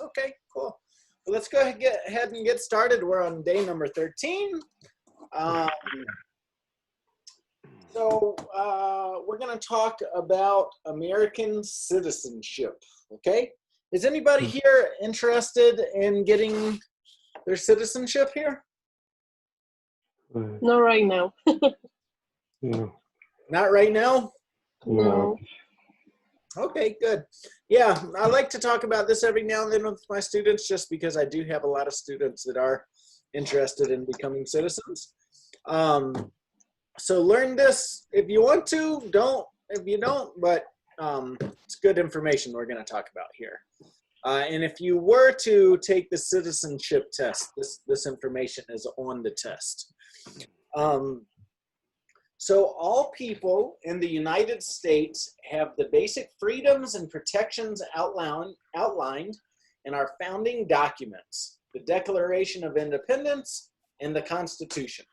Okay, cool. Well, let's go ahead and get started. We're on day number 13. We're going to talk about American citizenship, okay? Is anybody here interested in getting their citizenship here? Not right now. No. Not right now? No. Okay, good. Yeah, I like to talk about this every now and then with my students just because I do have a lot of students that are interested in becoming citizens. So learn this if you want to, don't if you don't, but it's good information we're going to talk about here. And if you were to take the citizenship test, this information is on the test. So all people in the United States have the basic freedoms and protections outlined in our founding documents, the Declaration of Independence and the Constitution.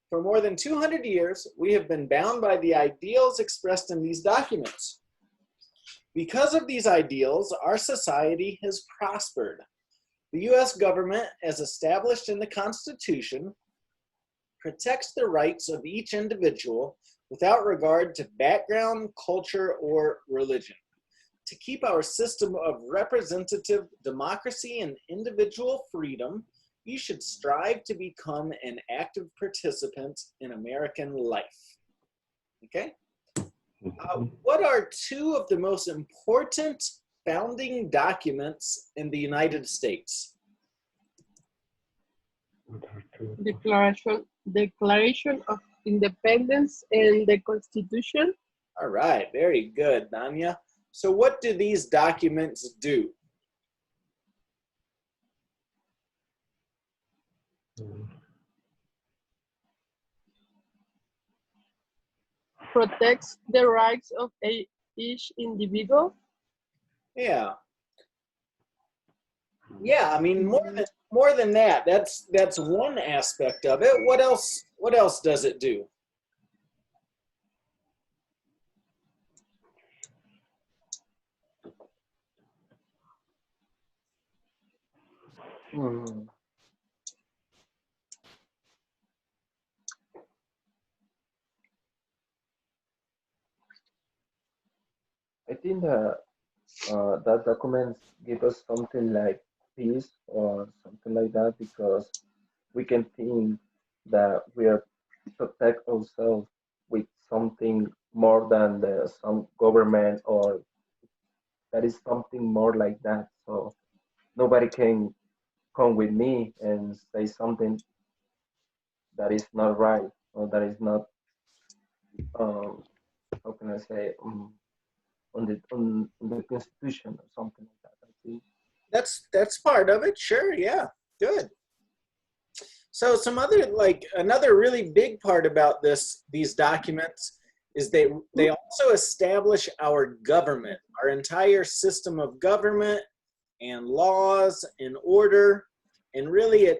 For more than 200 years, we have been bound by the ideals expressed in these documents. Because of these ideals, our society has prospered. The U.S. government, as established in the Constitution, protects the rights of each individual without regard to background, culture, or religion. To keep our system of representative democracy and individual freedom, you should strive to become an active participant in American life. Okay? What are two of the most important founding documents in the United States? Declaration of Independence and the Constitution. All right, very good, Danya. So what do these documents do? Protects the rights of each individual. Yeah. Yeah, I mean more than that. That's one aspect of it. What else does it do? I think that that documents give us something like peace or something like that because we can think that we are protect ourselves with something more than some government or that is something more like that. So nobody can come with me and say something that is not right or that is not how can I say on the Constitution or something like that. I think. That's part of it. Sure, yeah. Good. So some other another really big part about these documents is they also establish our government, our entire system of government and laws and order. And really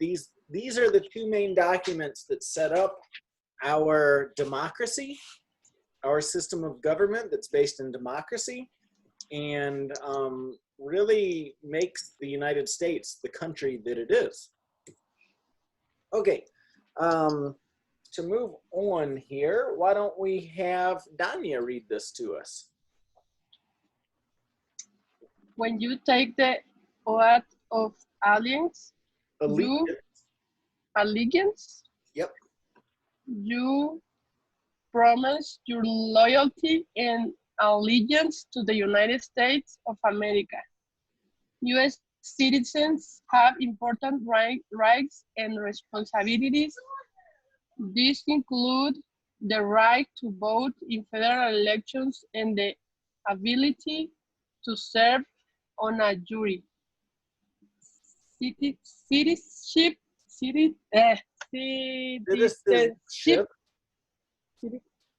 these are the two main documents that set up our democracy, our system of government that's based in democracy, and really makes the United States the country that it is. Okay, to move on here, why don't we have Danya read this to us? When you take the oath of allegiance, Yep. You promise your loyalty and allegiance to the United States of America. U.S. citizens have important rights and responsibilities. These include the right to vote in federal elections and the ability to serve on a jury. Citizenship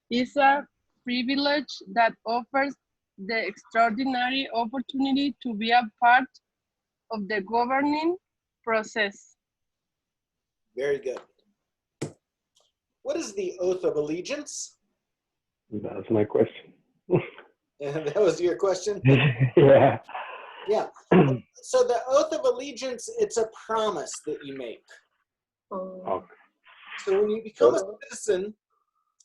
is a privilege that offers the extraordinary opportunity to be a part of the governing process. Very good. What is the oath of allegiance? That's my question. That was your question? Yeah. Yeah. So the oath of allegiance, it's a promise that you make. Okay. So when you become a citizen,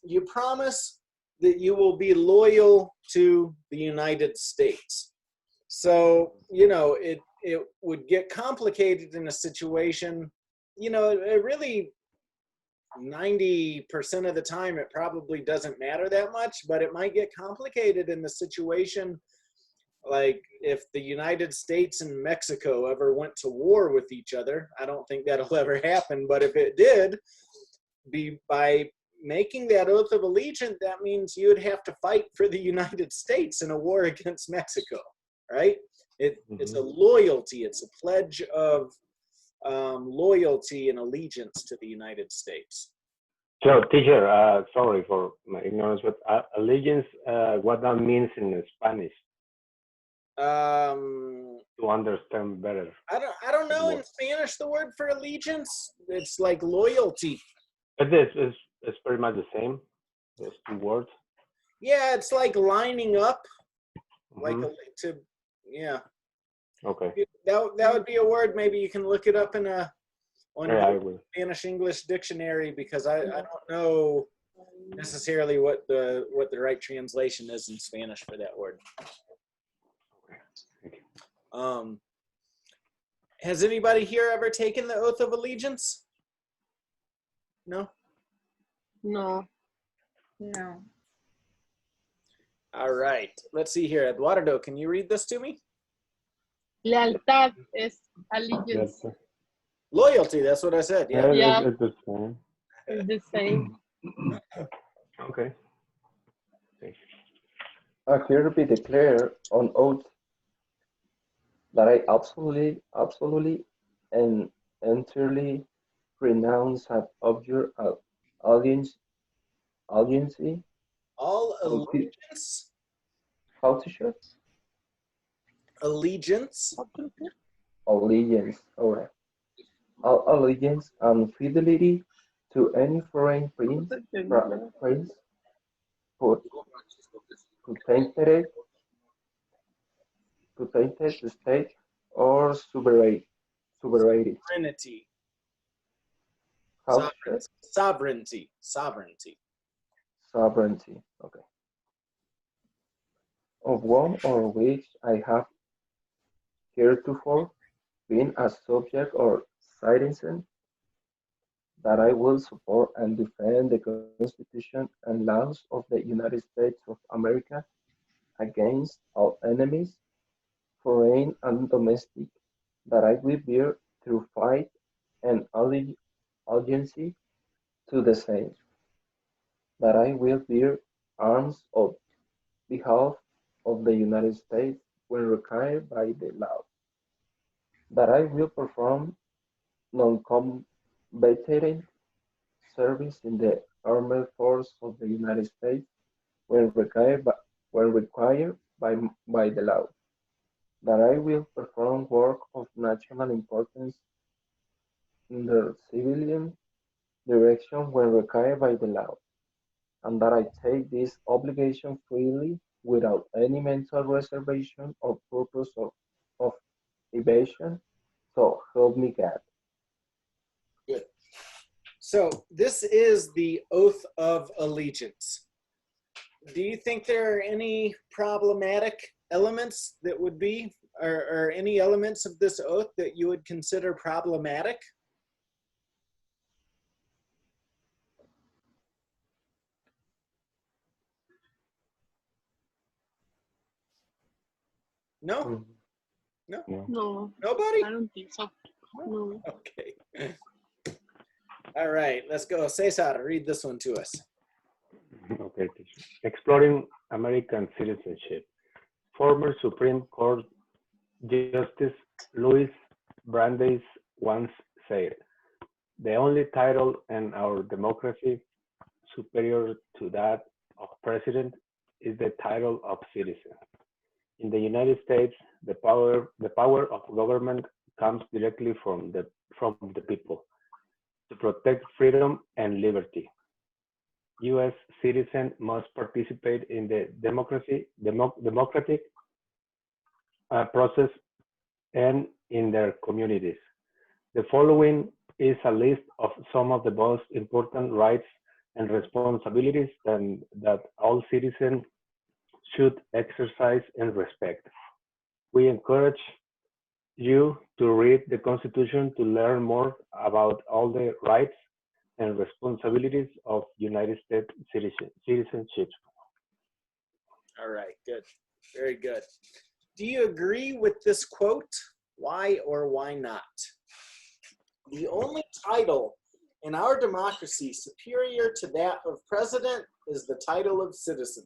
you promise that you will be loyal to the United States. So, you know, it would get complicated in a situation, you know, it really 90% of the time it probably doesn't matter that much, but it might get complicated in the situation like if the United States and Mexico ever went to war with each other. I don't think that'll ever happen, but if it did, by making that oath of allegiance, that means you'd have to fight for the United States in a war against Mexico, right? It's a loyalty, it's a pledge of loyalty and allegiance to the United States. So, teacher, sorry for my ignorance, but allegiance, what that means in Spanish? To understand better. I don't know in Spanish the word for allegiance. It's like loyalty. But this is pretty much the same. Those two words. Yeah, it's like lining up, like yeah. Okay. That would be a word. Maybe you can look it up in a Spanish English dictionary, because I don't know necessarily what the right translation is in Spanish for that word. Has anybody here ever taken the oath of allegiance? No? No. No. All right. Let's see here. Eduardo, can you read this to me? Lealtad es allegiance. Loyalty, that's what I said. Yeah. Yeah. It's the same. It's the same. Okay. I hereby declare on oath that I absolutely, and entirely renounce and abjure allegiance. All allegiance? How to show? Allegiance. Allegiance, all right. All allegiance and fidelity to any foreign prince, potentated state or sovereignty. Sovereignty. How Sovereignty. Sovereignty, okay. Of one or which I have heretofore been a subject or citizen, that I will support and defend the Constitution and laws of the United States of America against all enemies, foreign and domestic, that I will bear through fight and allegiance to the same, that I will bear arms on behalf of the United States when required by the law, that I will perform non-combatant service in the armed force of the United States when required by the law, that I will perform work of national importance in the civilian direction when required by the law, and that I take this obligation freely without any mental reservation or purpose of evasion. So help me God. Good. So this is the oath of allegiance. Do you think there are any problematic elements that would be, or any elements of this oath that you would consider problematic? No? No? No. Nobody? I don't think so. No. Okay. All right, let's go. Cesar, read this one to us. Okay, teacher. Exploring American citizenship. Former Supreme Court Justice Louis Brandeis once said, "The only title in our democracy superior to that of president is the title of citizen. In the United States, the power of government comes directly from the people to protect freedom and liberty. U.S. citizens must participate in the democratic process and in their communities. The following is a list of some of the most important rights and responsibilities that all citizens should exercise and respect. We encourage you to read the Constitution to learn more about all the rights and responsibilities of United States citizenship. All right, good. Very good. Do you agree with this quote? Why or why not? The only title in our democracy superior to that of president is the title of citizen.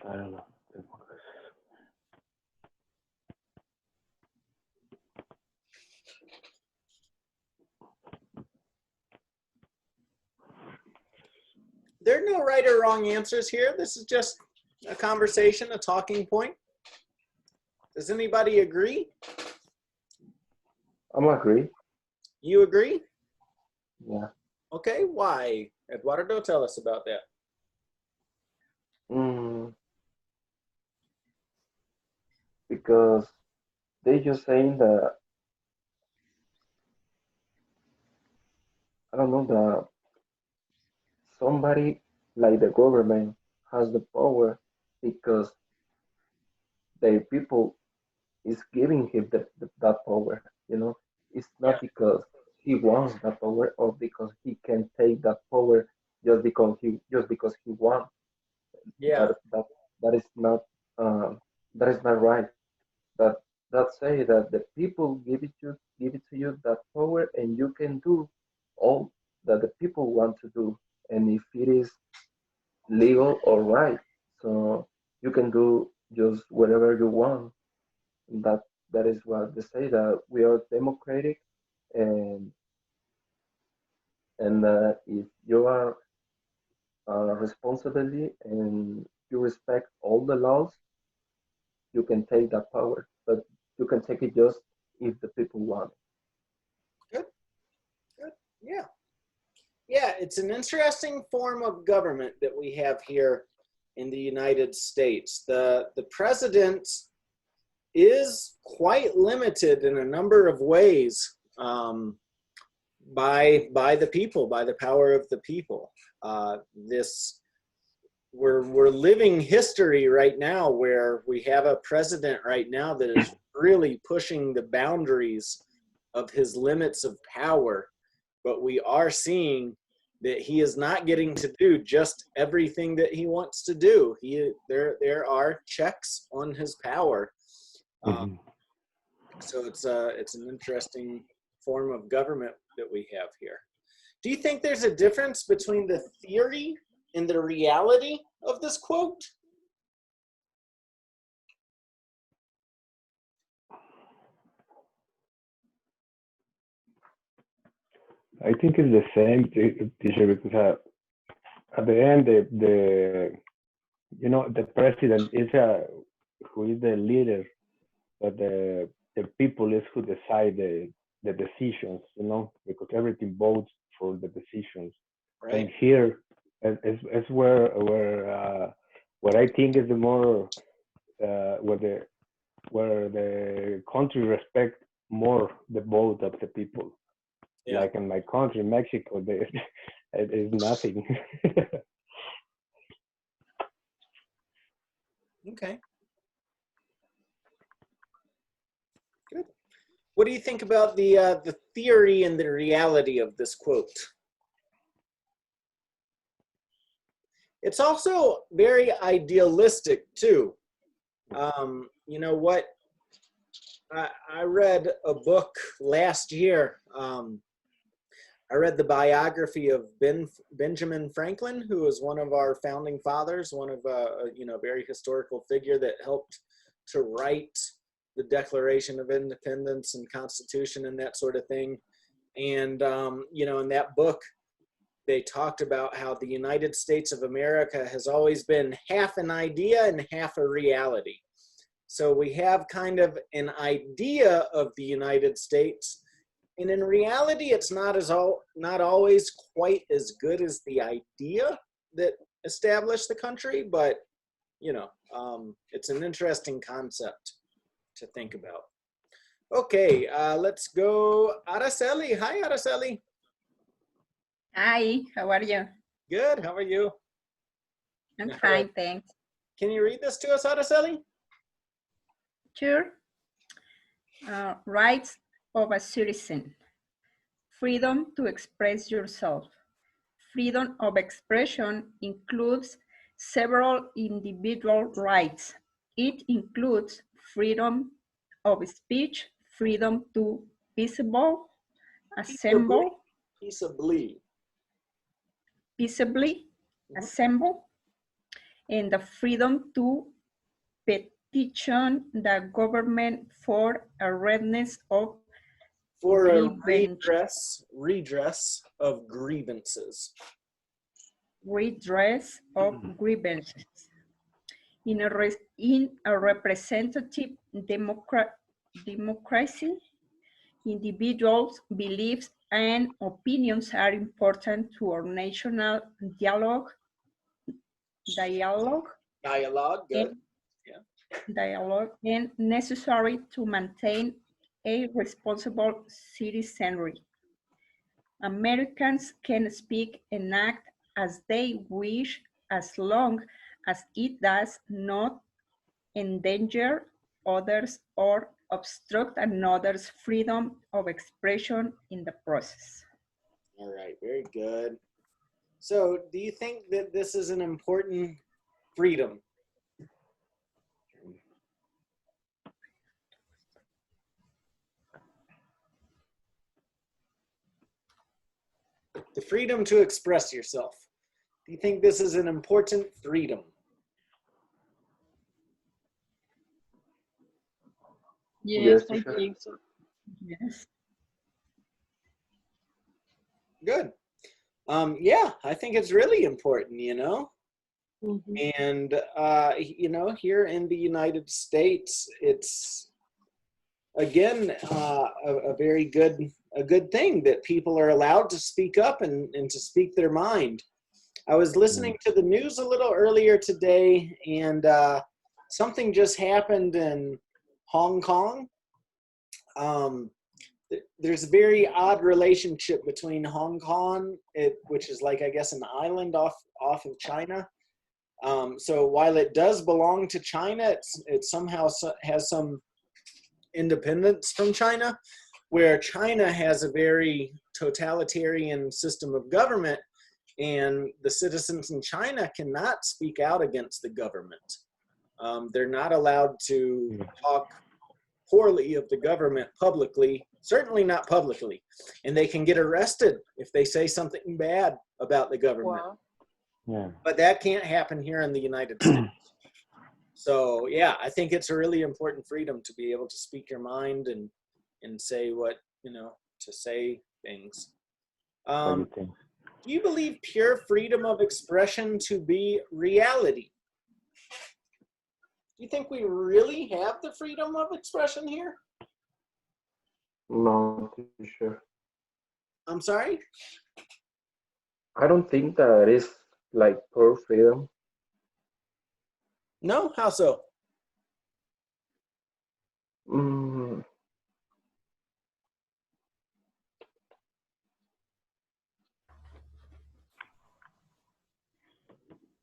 I don't know. There are no right or wrong answers here. This is just a conversation, a talking point. Does anybody agree? I'm agree. You agree? Yeah. Okay, why? Eduardo, tell us about that. Because they just saying that, I don't know, that somebody like the government has the power because their people is giving him that power, you know. It's Yeah. not because he wants that power or because he can take that power just because he wants. Yeah. That is not that is not right. That that say that the people give it to you that power, and you can do all that the people want to do, and if it is legal or right, so you can do just whatever you want. That is what they say, that we are democratic, and if you are responsibly and you respect all the laws, you can take that power, but you can take it just if the people want it. Good. Good. Yeah. Yeah, it's an interesting form of government that we have here in the United States. The president is quite limited in a number of ways by the people, by the power of the people. We're living history right now where we have a president right now that is really pushing the boundaries of his limits of power, but we are seeing that he is not getting to do just everything that he wants to do. There are checks on his power. So it's an interesting form of government that we have here. Do you think there's a difference between the theory and the reality of this quote? I think it's the same, teacher, because at the end, the president is who is the leader, but the people is who decide the decisions, because everything votes for the decisions. Right. And here is where I think is the more where the country respect more the vote of the people. Yeah. Like in my country, Mexico, it is nothing. Okay. Good. What do you think about the theory and the reality of this quote? It's also very idealistic too. You know what? I read a book last year. I read the biography of Benjamin Franklin, who was one of our founding fathers, one of a very historical figure that helped to write the Declaration of Independence and Constitution and that sort of thing. And in that book, they talked about how the United States of America has always been half an idea and half a reality. So we have kind of an idea of the United States, And in reality, it's not always quite as good as the idea that established the country, but you know, it's an interesting concept to think about. Okay, let's go. Araceli. Hi, Araceli. Hi, how are you? Good. How are you? I'm All fine, right. thanks. Can you read this to us, Araceli? Sure. Rights of a citizen. Freedom to express yourself. Freedom of expression includes several individual rights. It includes freedom of speech, freedom to peaceable, assemble, Peaceably. peaceably, assemble, and the freedom to petition the government for a redress of For a grievances. redress of grievances. Redress of grievances. In a representative democracy, individuals' beliefs and opinions are important to our national dialogue, Good. dialogue and necessary to maintain a responsible citizenry. Americans can speak and act as they wish as long as it does not endanger others or obstruct another's freedom of expression in the process. All right, very good. So do you think that this is an important freedom? The freedom to express yourself. Do you think this is an important freedom? Yes, I teacher. think so. Yes. Good. Yeah, I think it's really important, you know. Mhm. And you know, here in the United States, it's again a very good thing that people are allowed to speak up and to speak their mind. I was listening to the news a little earlier today, and something just happened in Hong Kong. There's a very odd relationship between Hong Kong, which is like, I guess, an island off of China. So while it does belong to China, it somehow has some independence from China, where China has a very totalitarian system of government, and the citizens in China cannot speak out against the government. They're not allowed to talk poorly of the government publicly, certainly not publicly, and they can get arrested if they say something bad about the government. Wow. Yeah. But that can't happen here in the United States. So yeah, I think it's a really important freedom to be able to speak your mind and say what, you know, to say things. What do you think? Do you believe pure freedom of expression to be reality? Do you think we really have the freedom of expression here? No, teacher. I'm sorry? I don't think that is like pure freedom. No? How so? Mm,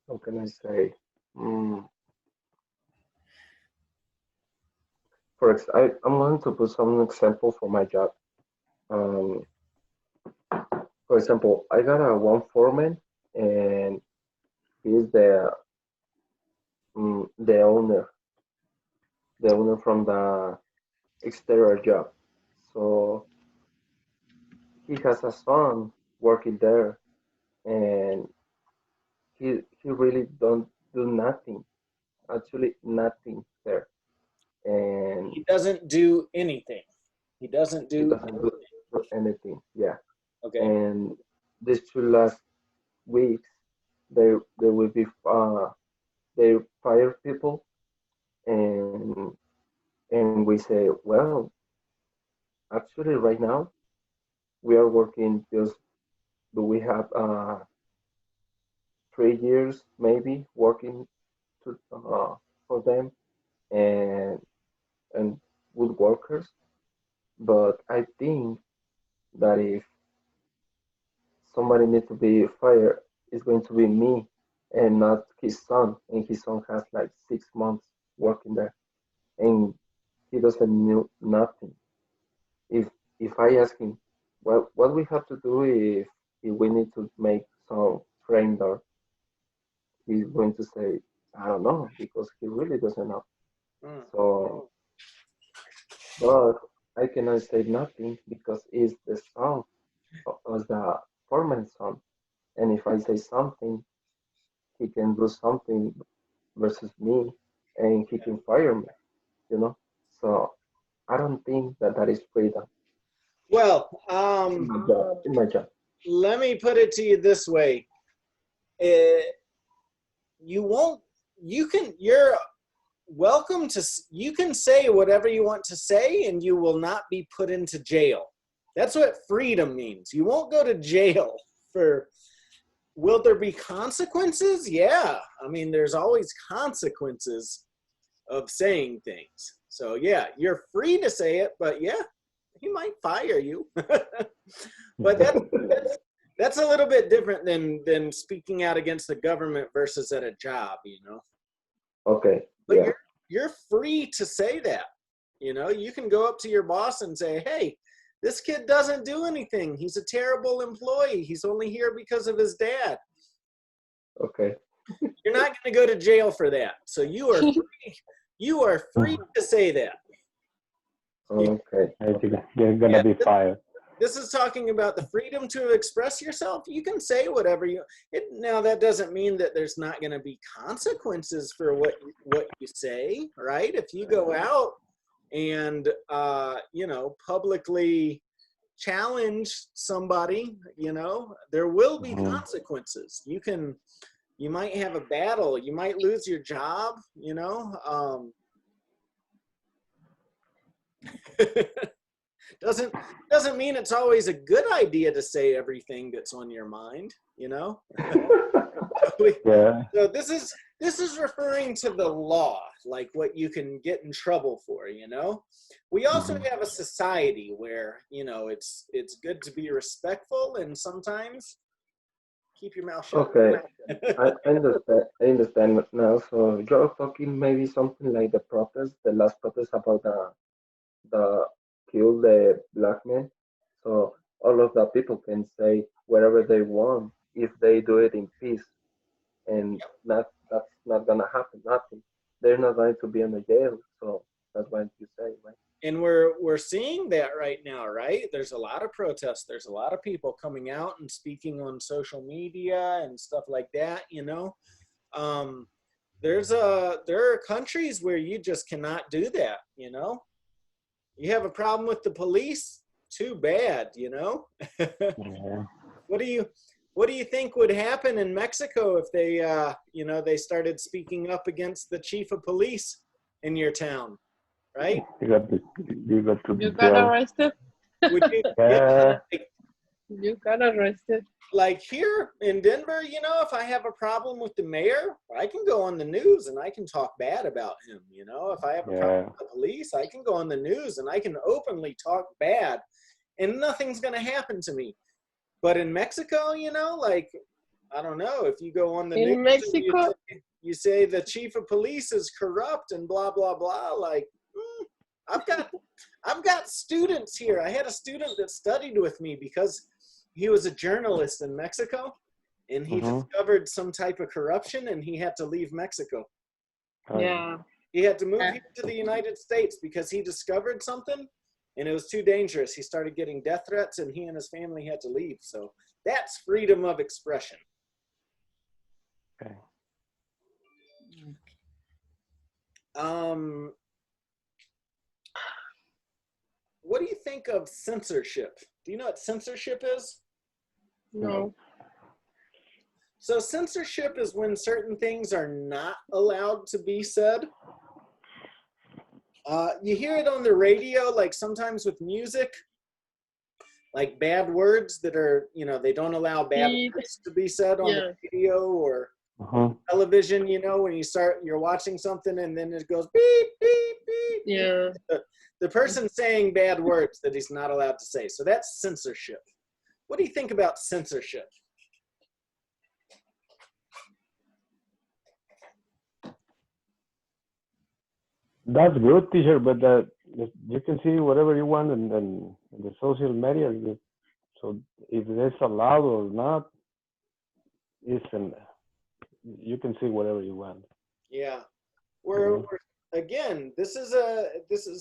how can I say? Mm, I'm going to put some example for my job. Um, for example, I got a one foreman, and he's the owner from the exterior job. So he has a son working there, and he really don't do nothing, actually nothing there, and He doesn't do anything. He doesn't he do doesn't do anything. Yeah, okay. and these 2 last weeks, they will be they fire people, and we say, well, actually right now we are working just, do we have 3 years maybe working to, for them, and good workers. But I think that if somebody needs to be fired, it's going to be me and not his son. And his son has like 6 months working there, and he doesn't know nothing. If I ask him, well, what we have to do if we need to make some frame door, he's going to say, I don't know, because he really doesn't know. Mm. So, but I cannot say nothing because it's the son of the foreman son. And if I say something, he can do something versus me and he can fire me, you know? So I don't think that that is freedom Well, in my job. let me put it to you this way. You're welcome to, you can say whatever you want to say and you will not be put into jail. That's what freedom means. You won't go to jail for, will there be consequences? Yeah. I mean, there's always consequences of saying things. So yeah, you're free to say it, but yeah, he might fire you. But that's a little bit different than speaking out against the government versus at a job, you know. Okay. But Yeah. you're free to say that. You know, you can go up to your boss and say, hey, this kid doesn't do anything. He's a terrible employee. He's only here because of his dad. Okay. You're not going to go to jail for that. So you are free. You are free to say that. Okay. You're gonna be fired. This is talking about the freedom to express yourself. You can say whatever you. Now that doesn't mean that there's not going to be consequences for what you say, right? If you go out and you know, publicly challenge somebody, you know, there will be consequences. You might have a battle. You might lose your job. You know. Doesn't mean it's always a good idea to say everything that's on your mind, you know. Yeah. So this is referring to the law, like what you can get in trouble for, you know. We also have a society where, you know, it's good to be respectful and sometimes keep your mouth shut. Okay. I understand. I understand now. So you're talking maybe something like the protest, the last protest about the kill the black man. So all of the people can say whatever they want if they do it in peace, and that's not gonna happen. Nothing. They're not going to be in the jail. So that's what you say, right? And we're seeing that right now, right? There's a lot of protests. There's a lot of people coming out and speaking on social media and stuff like that, you know. There are countries where you just cannot do that, you know. You have a problem with the police? Too bad, you know. Yeah. What do you think would happen in Mexico if they you know, they started speaking up against the chief of police in your town, right? You got to You got jail. arrested. Would you, Yeah. You got arrested. like here in Denver, you know, if I have a problem with the mayor, I can go on the news and I can talk bad about him. You know, if I have a problem with the police, I can go on the news and I can openly talk bad and nothing's going to happen to me. But in Mexico, you know, like, I don't know, if you go on the news In Mexico, you say the chief of police is corrupt and blah, blah, blah, like, I've got students here. I had a student that studied with me because he was a journalist in Mexico and he discovered some type of corruption and he had to leave Mexico. yeah. He had to move here to the United States because he discovered something and it was too dangerous. He started getting death threats and he and his family had to leave. So that's freedom of expression. Okay. What do you think of censorship? Do you know what censorship is? No. So censorship is when certain things are not allowed to be said. You hear it on the radio, like sometimes with music. like bad words that are, you know, they don't allow bad Beep. words to be said on Yeah. the radio or television, you know, when you're watching something and then it goes beep, beep, beep. Yeah. The person saying bad words that he's not allowed to say. So that's censorship. What do you think about censorship? That's good, teacher, but you can see whatever you want in the social media. So if it's allowed or not, you can see whatever you want. Yeah, we're again. This is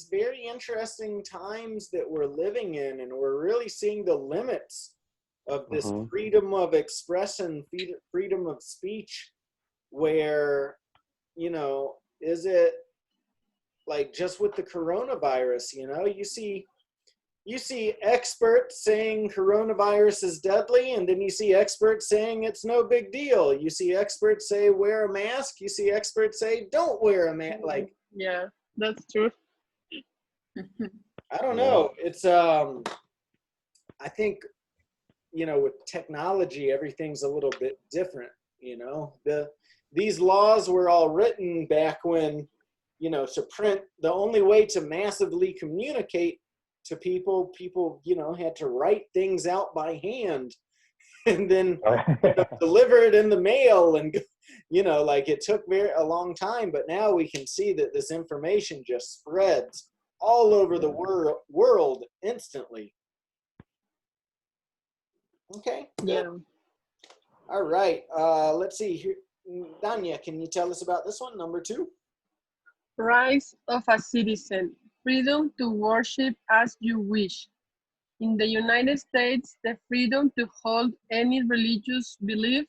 very interesting times that we're living in, and we're really seeing the limits of this freedom of expression, freedom of speech. Where, you know, is it like just with the coronavirus? You know, you see experts saying coronavirus is deadly, and then you see experts saying it's no big deal. You see experts say wear a mask. You see experts say don't wear a mask. Like, yeah, that's true. I don't know. It's I think, you know, with technology, everything's a little bit different. You know, these laws were all written back when, you know, to print. The only way to massively communicate to people, you know, had to write things out by hand and then deliver it in the mail, and, you know, like it took a long time. But now we can see that this information just spreads all over the world instantly. Okay. Yeah. All right. Let's see here. Danya, can you tell us about this one, number 2? Rights of a citizen. Freedom to worship as you wish. In the United States, the freedom to hold any religious belief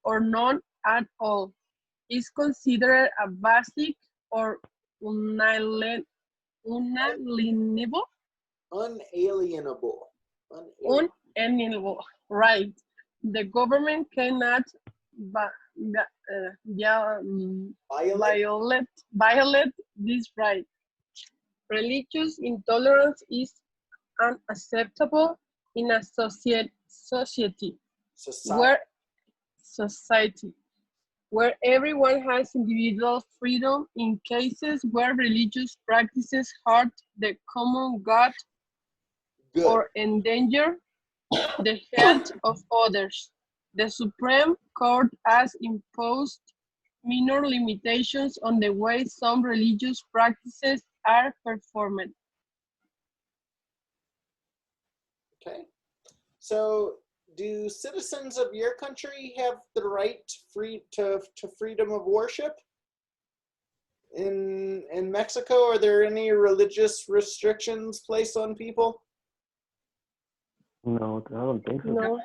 or none at all is considered a basic or unalienable right. The government cannot violate this right. Religious intolerance is unacceptable in a society where everyone has individual freedom. In cases where religious practices hurt the common good or endanger the health of others, the Supreme Court has imposed minor limitations on the way some religious practices are performed. Okay. So, do citizens of your country have the right to freedom of worship? In Mexico, are there any religious restrictions placed on people? No, I don't think so. No.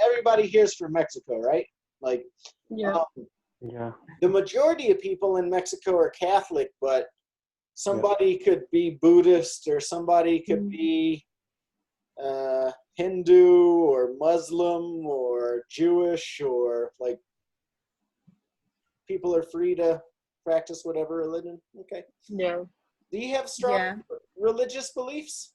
Everybody here's from Mexico, right? Like, yeah. Yeah. The majority of people in Mexico are Catholic, but somebody could be Buddhist, or somebody could be Hindu or Muslim or Jewish, or like, people are free to practice whatever religion. Okay. Yeah. Do you have strong religious beliefs?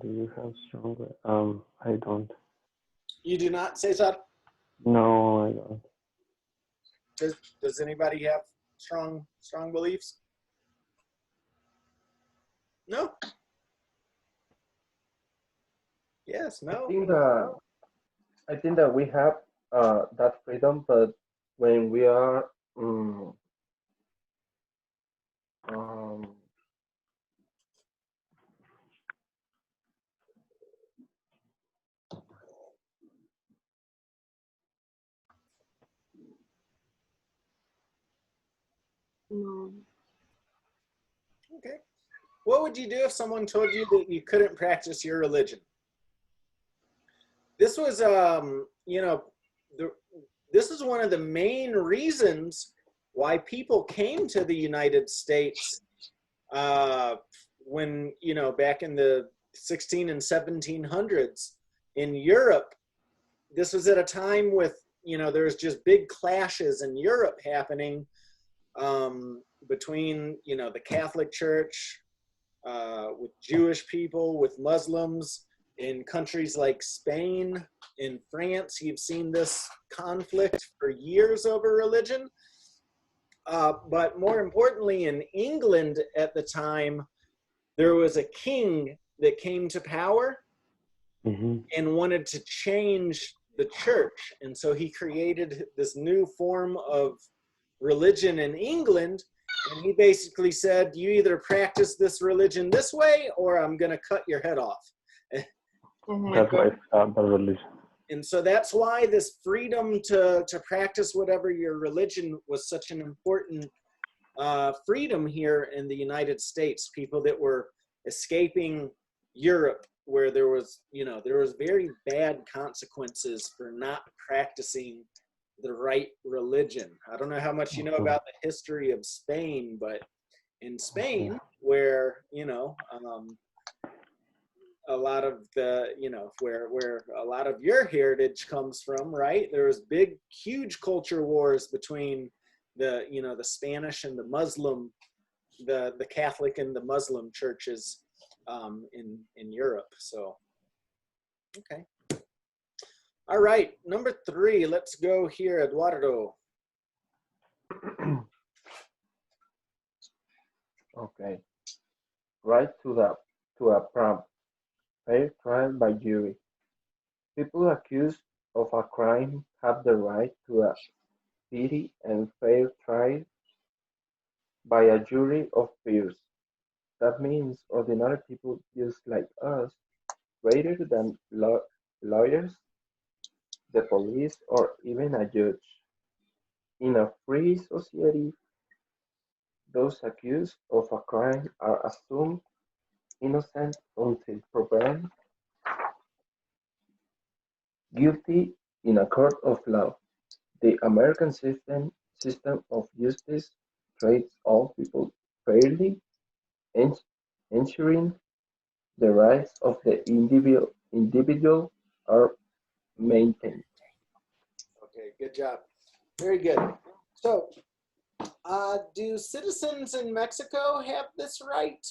Do you have stronger? I don't. You do not, Cesar? No, I don't. Does anybody have strong beliefs? No? Yes, no? I think that we have that freedom, but when we are No. Okay. What would you do if someone told you that you couldn't practice your religion? This was, you know, this is one of the main reasons why people came to the United States when, you know, back in the 16 and 1700s in Europe. This was at a time with, you know, there's just big clashes in Europe happening between, you know, the Catholic Church with Jewish people, with Muslims. In countries like Spain, in France, you've seen this conflict for years over religion. But more importantly, in England at the time, there was a king that came to power and wanted to change the church. And so he created this new form of religion in England. And he basically said, you either practice this religion this way, or I'm going to cut your head off. That's why it's the religion. And so that's why this freedom to practice whatever your religion was such an important freedom here in the United States. People that were escaping Europe, where there was very bad consequences for not practicing the right religion. I don't know how much you know about the history of Spain, but in Spain, where a lot of the where a lot of your heritage comes from, right? There was huge culture wars between the Spanish and the Muslim, the Catholic and the Muslim churches in Europe. So okay, all right, number 3, let's go here, Eduardo. Okay. Right to a prompt. Fair trial by jury. People accused of a crime have the right to a speedy and fair trial by a jury of peers. That means ordinary people just like us, rather than lawyers, the police, or even a judge. In a free society, those accused of a crime are assumed innocent until proven guilty in a court of law. The American system of justice treats all people fairly, ensuring the rights of the individual are maintained. Okay, good job. Very good. So, do citizens in Mexico have this right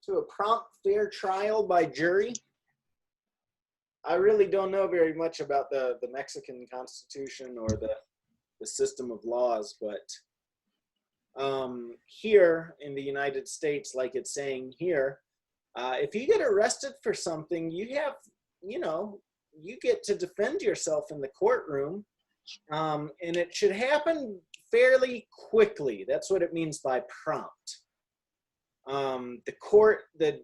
to a prompt, fair trial by jury? I really don't know very much about the Mexican Constitution or the system of laws, but here in the United States, like it's saying here, if you get arrested for something, you have, you get to defend yourself in the courtroom, and it should happen fairly quickly. That's what it means by prompt. The court, the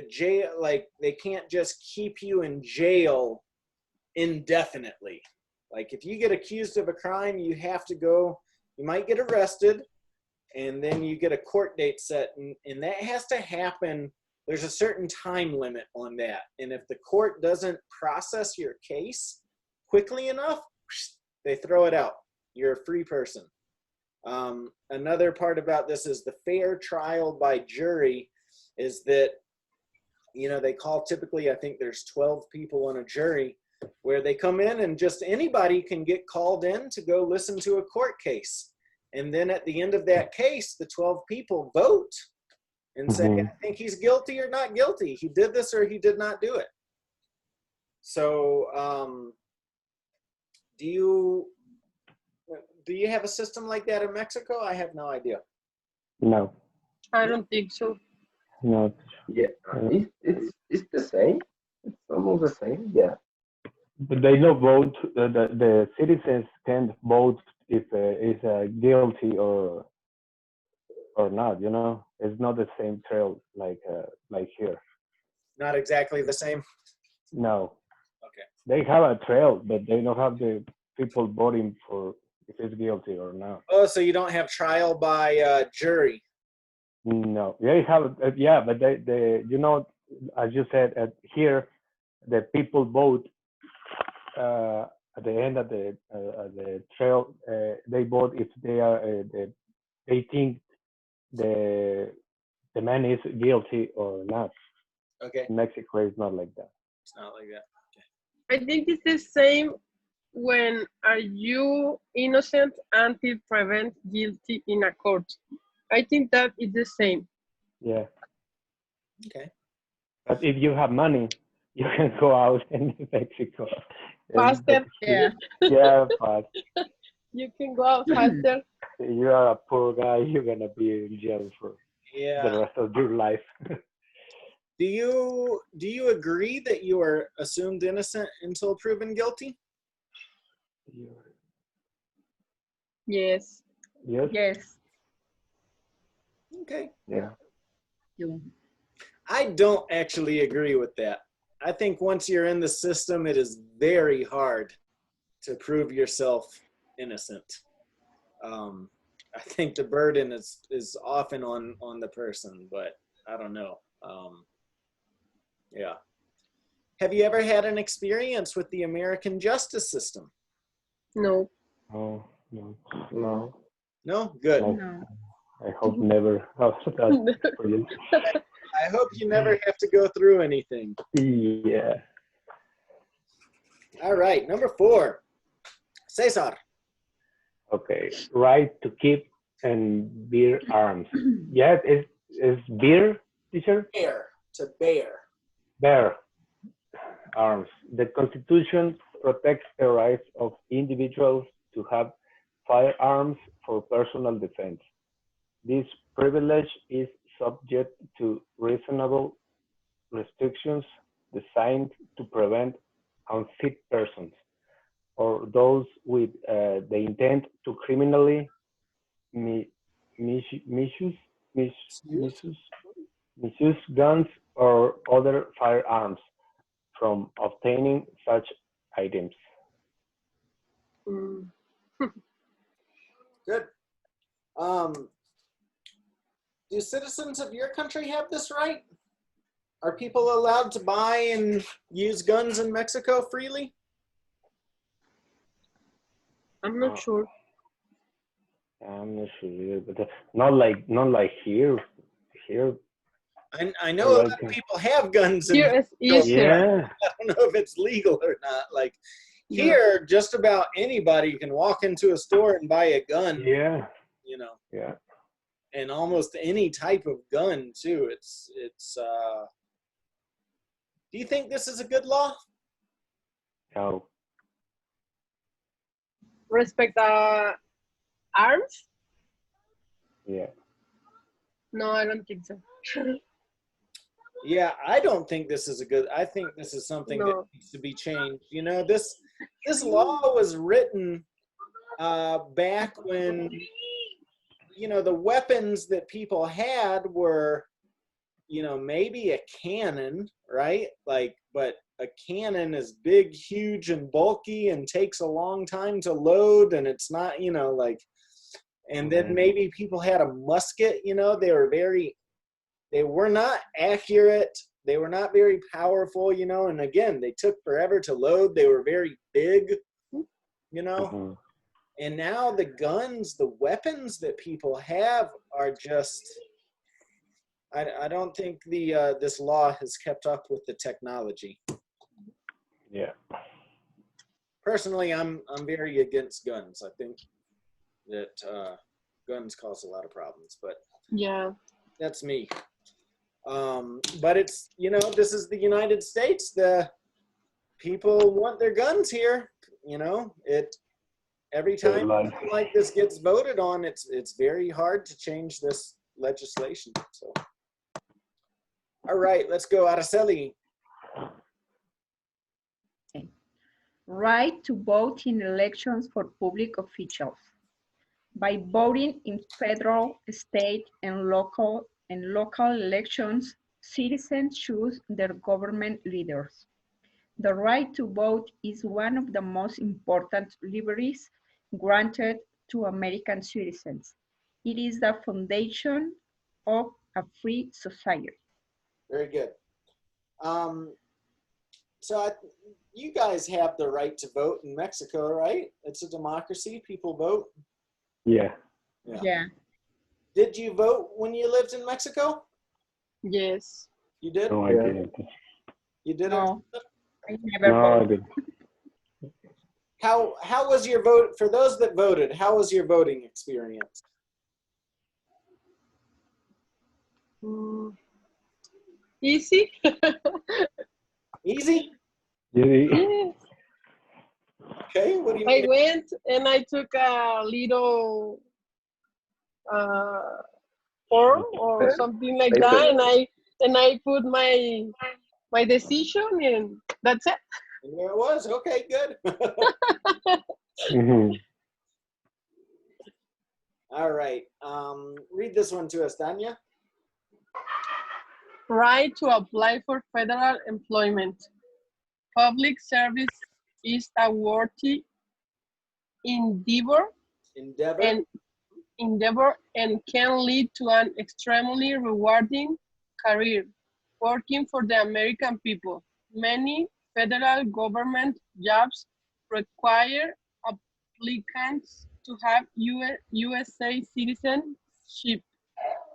jail, like they can't just keep you in jail indefinitely. Like if you get accused of a crime, you have to go, you might get arrested, and then you get a court date set, and that has to happen. There's a certain time limit on that. And if the court doesn't process your case quickly enough, they throw it out. You're a free person. Another part about this is the fair trial by jury is that, they call typically, I think there's 12 people on a jury, where they come in and just anybody can get called in to go listen to a court case. And then at the end of that case, the 12 people vote and say, I think he's guilty or not guilty. He did this or he did not do it. So do you have a system like that in Mexico? I have no idea. No. I don't think so. No. Yeah, it's the same. It's almost the same. Yeah. But they don't vote. The citizens can't vote if it's guilty or not. It's not the same trail like here. Not exactly the same. No. Okay. They have a trail, but they don't have the people voting for if it's guilty or not. Oh, so you don't have trial by jury? No, they have. Yeah, but they as you said, here, the people vote at the end of the trail. They vote if they are they think the man is guilty or not. Okay. In Mexico, it's not like that. It's not like that. I think it's the same when are you innocent until proven guilty in a court. I think that is the same. Yeah. Okay. But if you have money, you can go out in Mexico. Faster. Yeah. Yeah, but You can go out faster. you are a poor guy, you're gonna be in jail for the Yeah. rest of your life. Do you agree that you are assumed innocent until proven guilty? Yes. Yes. Yes. Okay. Yeah. You. I don't actually agree with that. I think once you're in the system, it is very hard to prove yourself innocent. I think the burden is often on the person, but I don't know. Yeah. Have you ever had an experience with the American justice system? No. Oh, no. No. No? Good. No. No. I hope never have that experience. I hope you never have to go through anything. Yeah. All right, number 4. Cesar. Okay. Right to keep and bear arms. Yes, is bear, teacher? Bear. To bear. Bear arms. The Constitution protects the rights of individuals to have firearms for personal defense. This privilege is subject to reasonable restrictions designed to prevent unfit persons or those with the intent to criminally misuse guns or other firearms from obtaining such items. Mm. Good. Do citizens of your country have this right? Are people allowed to buy and use guns in Mexico freely? I'm not sure. I'm not sure, but not like here. Here, I know a lot like, of people have guns in Here Mexico. is easier. yeah, I don't know if it's legal or not. Like Yeah. here, just about anybody can walk into a store and buy a gun, yeah, you know, yeah. and almost any type of gun too. It's do you think this is a good law? So, Respect arms? yeah. No, I don't think so. Yeah, I don't think this is a good. I think this is something that No. needs to be changed. You know, this law was written back when, you know, the weapons that people had were, you know, maybe a cannon, right? Like, but a cannon is big, huge, and bulky and takes a long time to load, and it's not, you know, like, and then maybe people had a musket, you know, they were not accurate, they were not very powerful, you know, and again, they took forever to load, they were very big, you know. Mm-hmm. And now the guns, the weapons that people have are just, I don't think this law has kept up with the technology. Yeah. Personally, I'm very against guns. I think that guns cause a lot of problems, but Yeah. that's me. But it's, you know, this is the United States. The people want their guns here, you know. Every time something like this gets voted on, it's very hard to change this legislation. So, all right, let's go, Araceli. Right to vote in elections for public officials. By voting in federal, state, and local elections, citizens choose their government leaders. The right to vote is one of the most important liberties granted to American citizens. It is the foundation of a free society. Very good. So you guys have the right to vote in Mexico, right? It's a democracy. People vote. Yeah. Yeah. Did you vote when you lived in Mexico? Yes. You did? No, I didn't. You didn't? No, I never No, I voted. didn't. How was your vote, for those that voted, how was your voting experience? Easy? Easy? Yes. Okay, what do you I mean? went and I took a little form or something like Paper. that, and I put my decision, and that's it. And there it was. Okay, good. Mhm. All right. Read this one to us, Danya. Right to apply for federal employment. Public service is a worthy endeavor Endeavor. and can lead to an extremely rewarding career working for the American people. Many federal government jobs require applicants to have USA citizenship.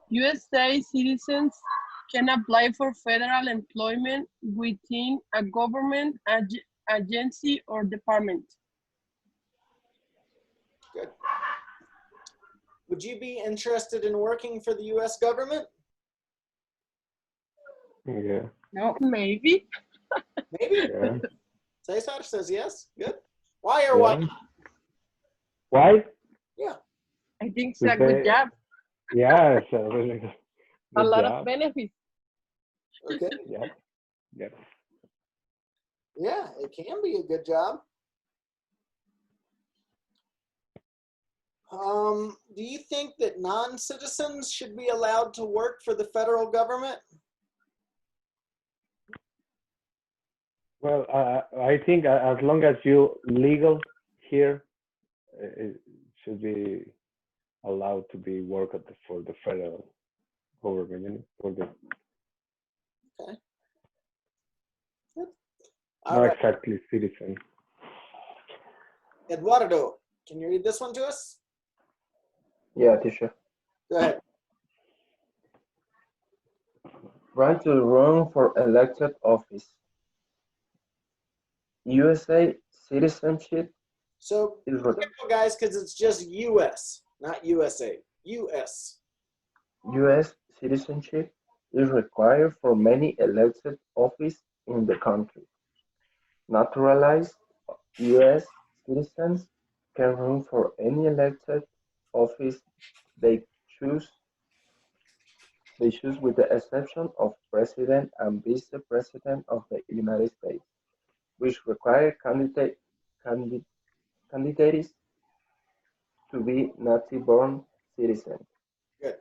USA citizens can apply for federal employment within a government agency or department. Good. Would you be interested in working for the U.S. government? Yeah. No. Maybe. Maybe. Yeah. Cesar says yes. Good. Why or why Yeah. not? Why? Yeah. I think it's We a good say- job. Yeah, it's a really good A lot job. of benefits. Okay. Yep. Yep. Yeah, it can be a good job. Do you think that non-citizens should be allowed to work for the federal government? Well, I think as long as you legal here, it should be allowed to be work for the federal government, you know, for the All not right. exactly citizen. Eduardo, can you read this one to us? Yeah, teacher. Go ahead. Right to run for elected office. USA citizenship So, is be careful, guys, because it's just U.S., not USA. U.S. U.S. citizenship is required for many elected office in the country. Naturalized U.S. citizens can run for any elected office they choose. They choose with the exception of President and Vice President of the United States, which require candidates to be native-born citizens. Good.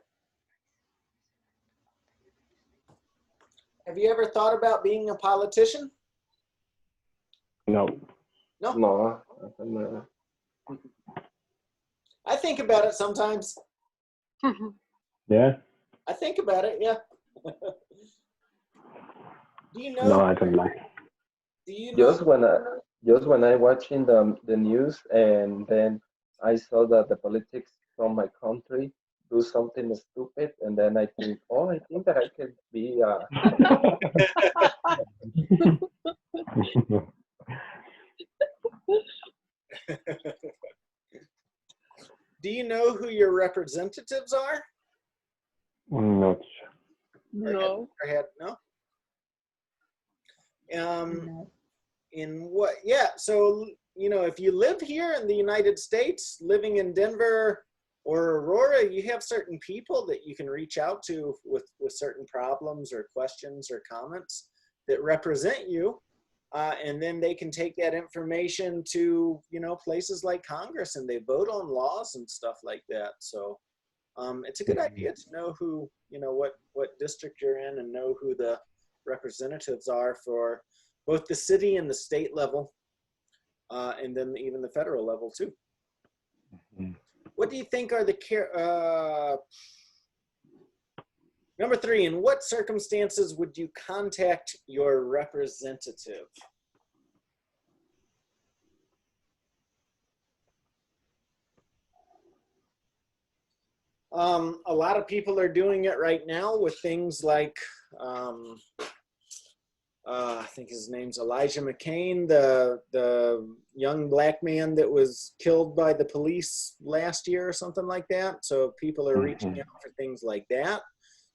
Have you ever thought about being a politician? No. No. No, I think about it sometimes. Yeah. I think about it, yeah. Do you know? No, I don't like. Do you know? just when I watching the news and then I saw that the politics from my country do something stupid and then I think, oh, I think that I could be Do you know who your representatives are? Not No. No. No. In what? Yeah. So if you live here in the United States, living in Denver or Aurora, you have certain people that you can reach out to with certain problems or questions or comments that represent you, and then they can take that information to places like Congress and they vote on laws and stuff like that. So it's a good idea to know who what district you're in and know who the representatives are for both the city and the state level, and then even the federal level too. What do you think are the number 3? In what circumstances would you contact your representative? A lot of people are doing it right now with things like, I think his name's Elijah McCain, the young black man that was killed by the police last year or something like that. So people are reaching out for things like that.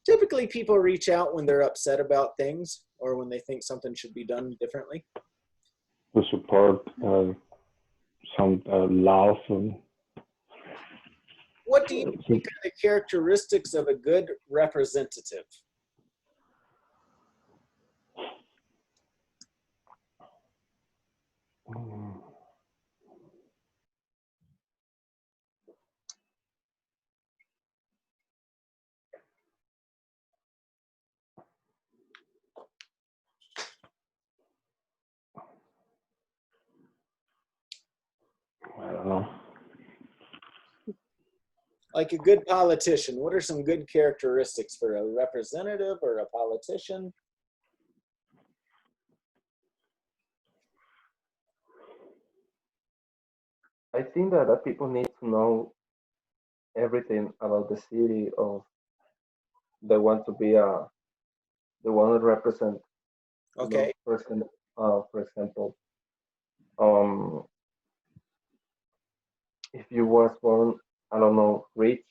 Typically, people reach out when they're upset about things or when they think something should be done differently. To support some laws. What do you think are the characteristics of a good representative? I don't know. Like a good politician, what are some good characteristics for a representative or a politician? I think that people need to know everything about the city of they want to be they want to represent. Okay. For example, um, if you was born, I don't know, rich,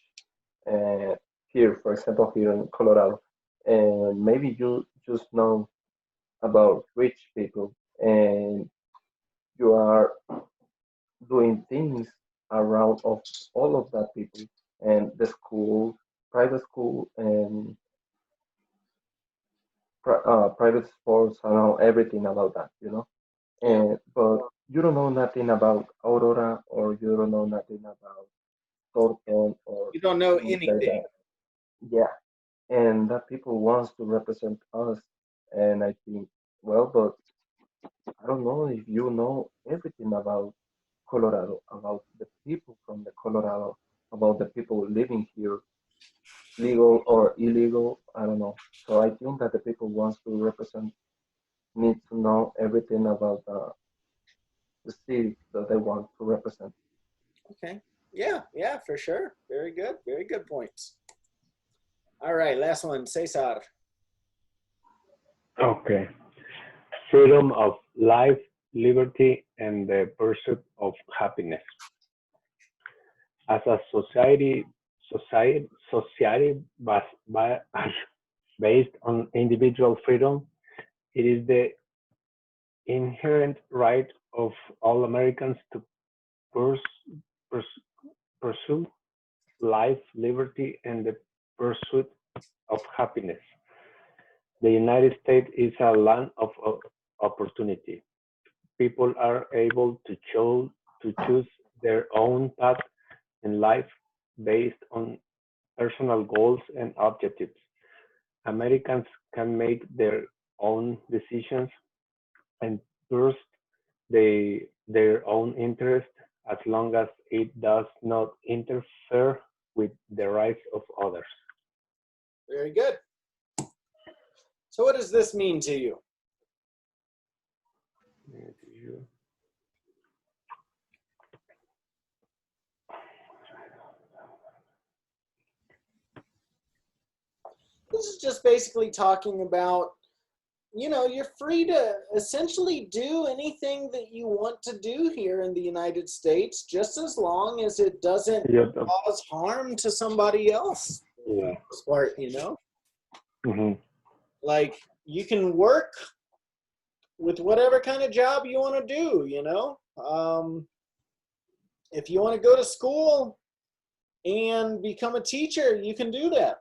here, for example, here in Colorado, and maybe you just know about rich people, and you are doing things around of all of that people, and the school, private school, and private sports, I know everything about that, you know. And but you don't know nothing about Aurora, or you don't know nothing about Thornton, or You don't know things like anything. that. Yeah, and that people wants to represent us, and I think, well, but I don't know if you know everything about Colorado, about the people from the Colorado, about the people living here, legal or illegal. I don't know. So I think that the people wants to represent need to know everything about the city that they want to represent. Okay. Yeah, yeah, for sure. Very good. Very good points. All right, last one, Cesar. Okay. Freedom of life, liberty, and the pursuit of happiness. As a society based on individual freedom, it is the inherent right of all Americans to pursue life, liberty, and the pursuit of happiness. The United States is a land of opportunity. People are able to choose their own path in life based on personal goals and objectives. Americans can make their own decisions and pursue their own interest as long as it does not interfere with the rights of others. Very good. So what does this mean to you? This is just basically talking about, you know, you're free to essentially do anything that you want to do here in the United States, just as long as it doesn't cause harm to somebody else. Yeah. Smart, you know? Mm-hmm. Like, you can work with whatever kind of job you want to do, you know? If you want to go to school and become a teacher, you can do that.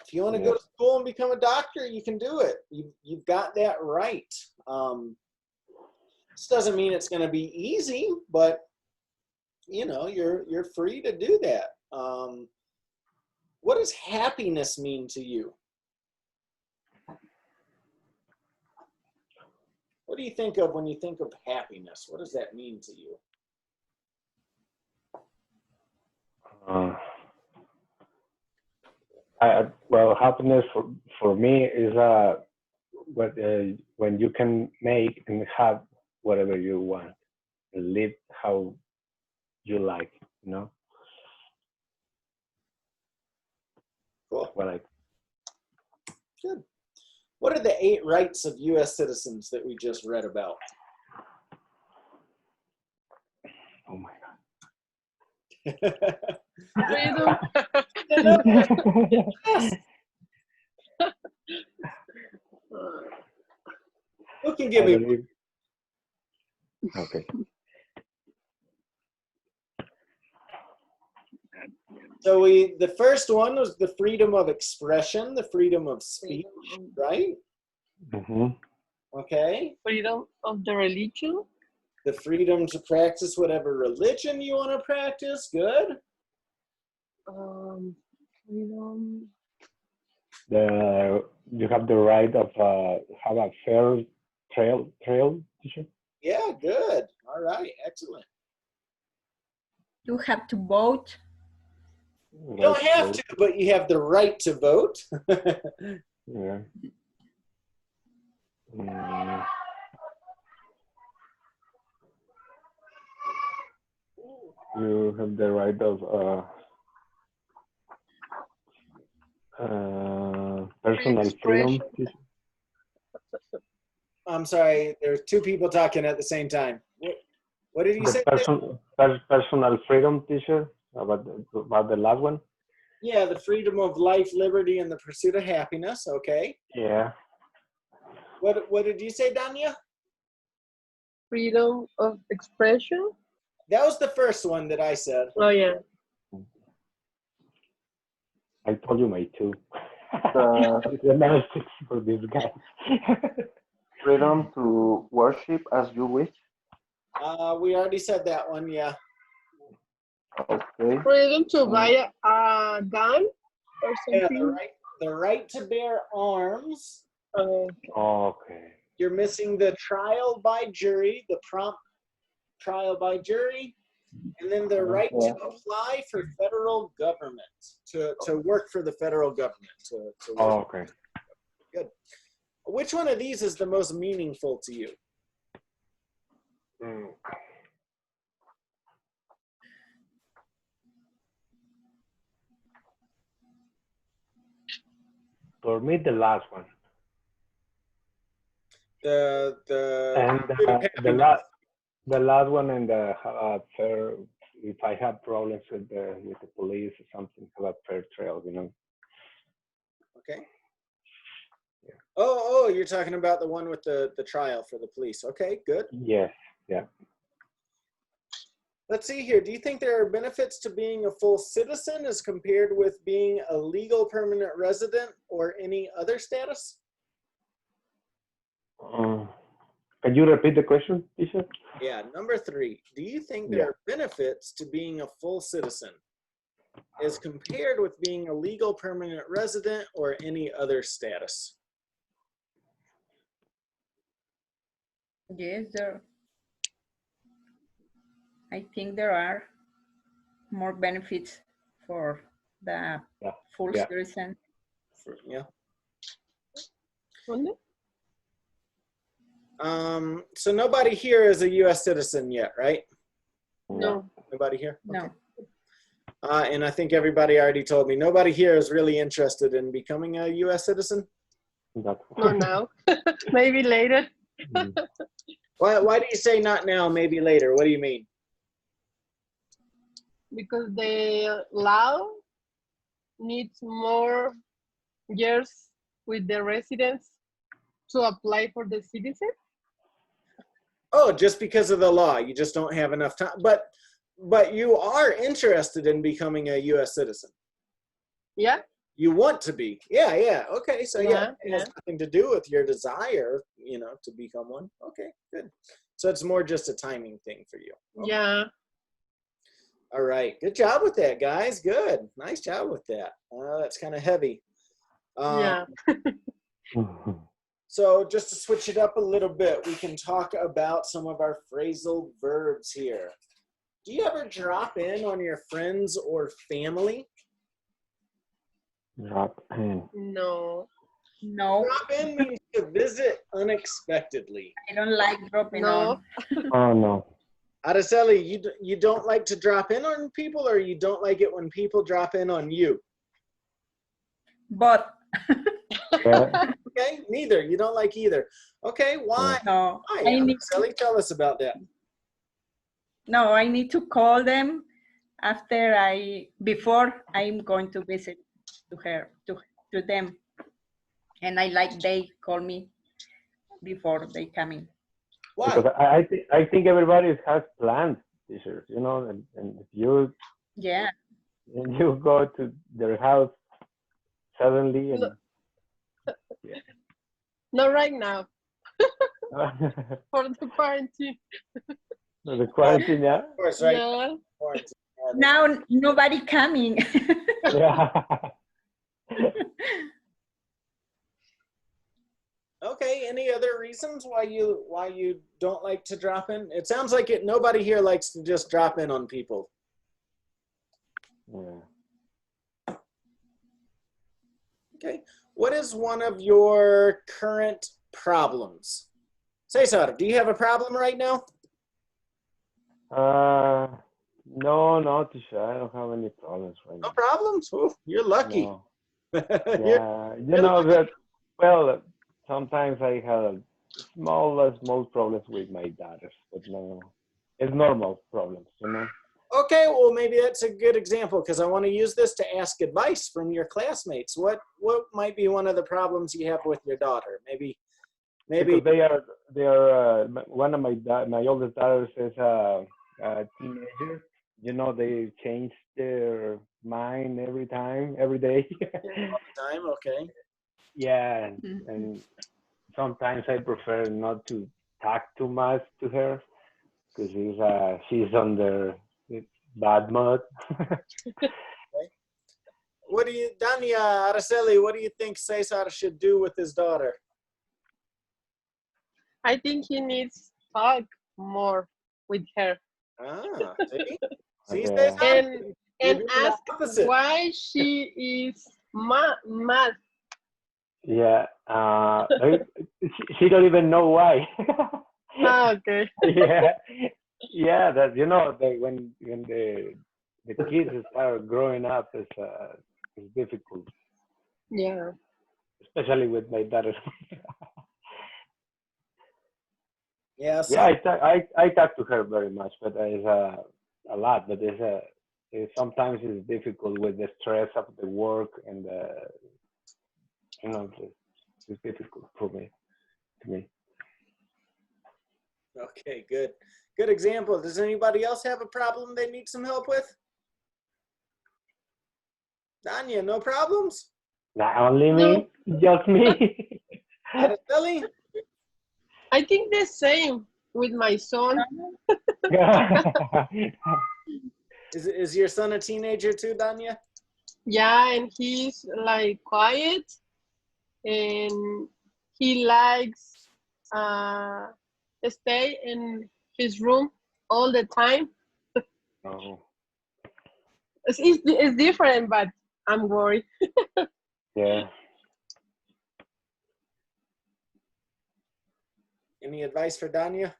If you want to go to school and become a doctor, you can do it. You've got that right. This doesn't mean it's going to be easy, but you know, you're free to do that. What does happiness mean to you? What do you think of when you think of happiness? What does that mean to you? Well, happiness for me is when you can make and have whatever you want and live how you like, you know. Cool. What I Good. What are the 8 rights of U.S. citizens that we just read about? Oh my Freedom. Yes. can give I me. believe. Okay. So the first one was the freedom of expression, the freedom of speech, right? Mm-hmm. Okay. Freedom of the religion. The freedom to practice whatever religion you want to practice. Good. Freedom. You have the right of have a fair trail, teacher. Yeah, good. All right, excellent. You have to vote. You don't have to, but you have the right to vote. Yeah. You have the right of personal freedom. Expression. I'm sorry, there's two people talking at the same time. What did you say? Personal freedom, teacher. About the last one. Yeah, the freedom of life, liberty, and the pursuit of happiness. Okay. Yeah. What did you say, Danya? Freedom of expression. That was the first one that I said. Oh yeah. I told you my two. The Another six for this guy. freedom to worship as you wish. We already said that one. Yeah. Okay. Freedom to buy a gun or Yeah, something. the right to bear arms. Okay. You're missing the trial by jury, the prompt trial by jury, and then the right to apply for federal government, to work for the federal government. To work. Okay. Good. Which one of these is the most meaningful to you? For me, the last one. The last one, and the fair. If I have problems with the police or something, have a fair trial, you know. Okay. Yeah. Oh, you're talking about the one with the trial for the police. Okay, good. Yes. Yeah. Let's see here. Do you think there are benefits to being a full citizen as compared with being a legal permanent resident or any other status? Can you repeat the question, teacher? Yeah, number 3. Do you think there are benefits to being a full citizen as compared with being a legal permanent resident or any other status? Yes, I think there are more benefits for the full citizen. Yeah. ¿Dónde? So nobody here is a U.S. citizen yet, right? No. Nobody here? No. Okay. And I think everybody already told me, nobody here is really interested in becoming a U.S. citizen? Not now. Maybe later. Why do you say not now, maybe later? What do you mean? Because the law needs more years with the residents to apply for the citizen. Oh, just because of the law, you just don't have enough time. But you are interested in becoming a U.S. citizen. Yeah. You want to be. Yeah. Okay, so it has Yeah. nothing to do with your desire, to become one. Okay, good. So it's more just a timing thing for you. Okay. Yeah. All right. Good job with that, guys. Good. Nice job with that. That's kind of heavy. Yeah. So just to switch it up a little bit, we can talk about some of our phrasal verbs here. Do you ever drop in on your friends or family? Drop in. No. No. Drop in means to visit unexpectedly. I don't like dropping on. Oh, no. Araceli, you don't like to drop in on people, or you don't like it when people drop in on you? But. Okay, neither. You don't like either. Okay, why? No. Why? Araceli, tell us about that. No, I need to call them before I'm going to visit to them. And I like they call me before they come in. Why? Because I think everybody has plans, teachers, you know, and if you Yeah. and you go to their house suddenly and Not right now. For the quarantine. the quarantine, yeah. Of course, right? Yeah. Quarantine. Now nobody coming. Yeah. Okay. Any other reasons why you don't like to drop in? It sounds like nobody here likes to just drop in on people. Yeah. Okay. What is one of your current problems? Cesar, do you have a problem right now? No, teacher, I don't have any problems right No now. problems? Ooh, you're lucky. No. You're- Yeah, you know that. Well, sometimes I have small problems with my daughters, but no, it's normal problems, you know. Okay, well, maybe that's a good example because I want to use this to ask advice from your classmates. What might be one of the problems you have with your daughter? Maybe. Because they are one of my oldest daughters is a teenager. You know, they change their mind every day. Time, okay. Yeah, and sometimes I prefer not to talk too much to her because she's under bad mood. What do you, Dania Araceli, what do you think Cesar should do with his daughter? I think he needs to talk more with her. Ah, see? See, Okay. Cesar? And You're doing the ask opposite. why she is mad. Yeah, she don't even know why. Ah, okay. Yeah, that you know, when the kids start growing up, it's difficult, Yeah. especially with my daughter. Yeah, Yeah, I talk to her very much, but it's a lot. But sometimes it's difficult with the stress of the work and you know, it's difficult for me. To me. okay, good. Good example. Does anybody else have a problem they need some help with? Danya, no problems? Not only me, just me. Araceli? I think the same with my son. Is your son a teenager too, Danya? Yeah, and he's like quiet and he likes stay in his room all the time. Oh, It's different, but I'm worried. yeah. Any advice for Danya?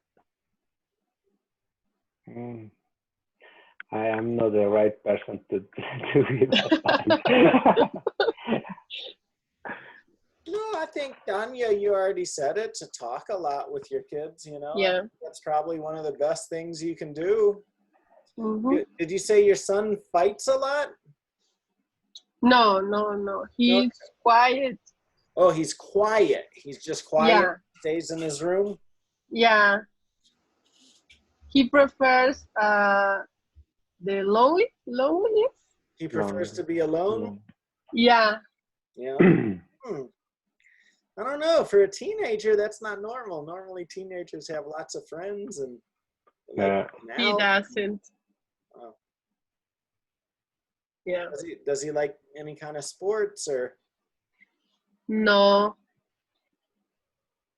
I am not the right person to give advice. No, I think, Danya, you already said it, to talk a lot with your kids, you know? Yeah. That's probably one of the best things you can do. Mm-hmm. Did you say your son fights a lot? No. He's quiet. Oh, he's quiet. He's just quiet. Yeah. Stays in his room. Yeah. He prefers the loneliness. He prefers to be alone. Yeah. Yeah. I don't know. For a teenager, that's not normal. Normally, teenagers have lots of friends and. Yeah. He doesn't. Oh. Yeah. Does he like any kind of sports or? No.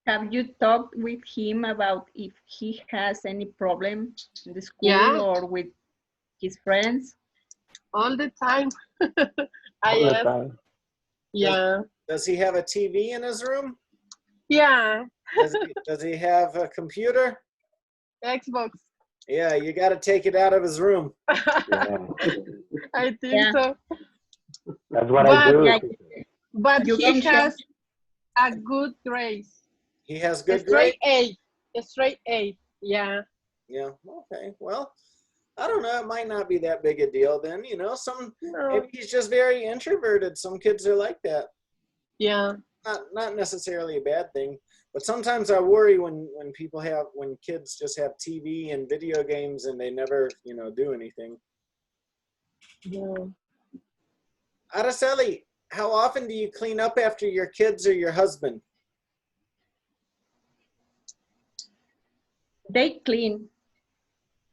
Have you talked with him about if he has any problem in the school Yeah. or with his friends? All the time. All the time. Yeah. Does he have a TV in his room? Yeah. Does he have a computer? Xbox. Yeah, you got to take it out of his room. Yeah. I think so. That's what I do. Yeah, But you he can has a good grade. He has good Straight grades? A. A straight A. Yeah. Yeah. Okay. Well, I don't know. It might not be that big a deal then. You know, No. maybe he's just very introverted. Some kids are like that. Yeah. not necessarily a bad thing, but sometimes I worry when kids just have TV and video games and they never, do anything. Yeah. Araceli, how often do you clean up after your kids or your husband? They clean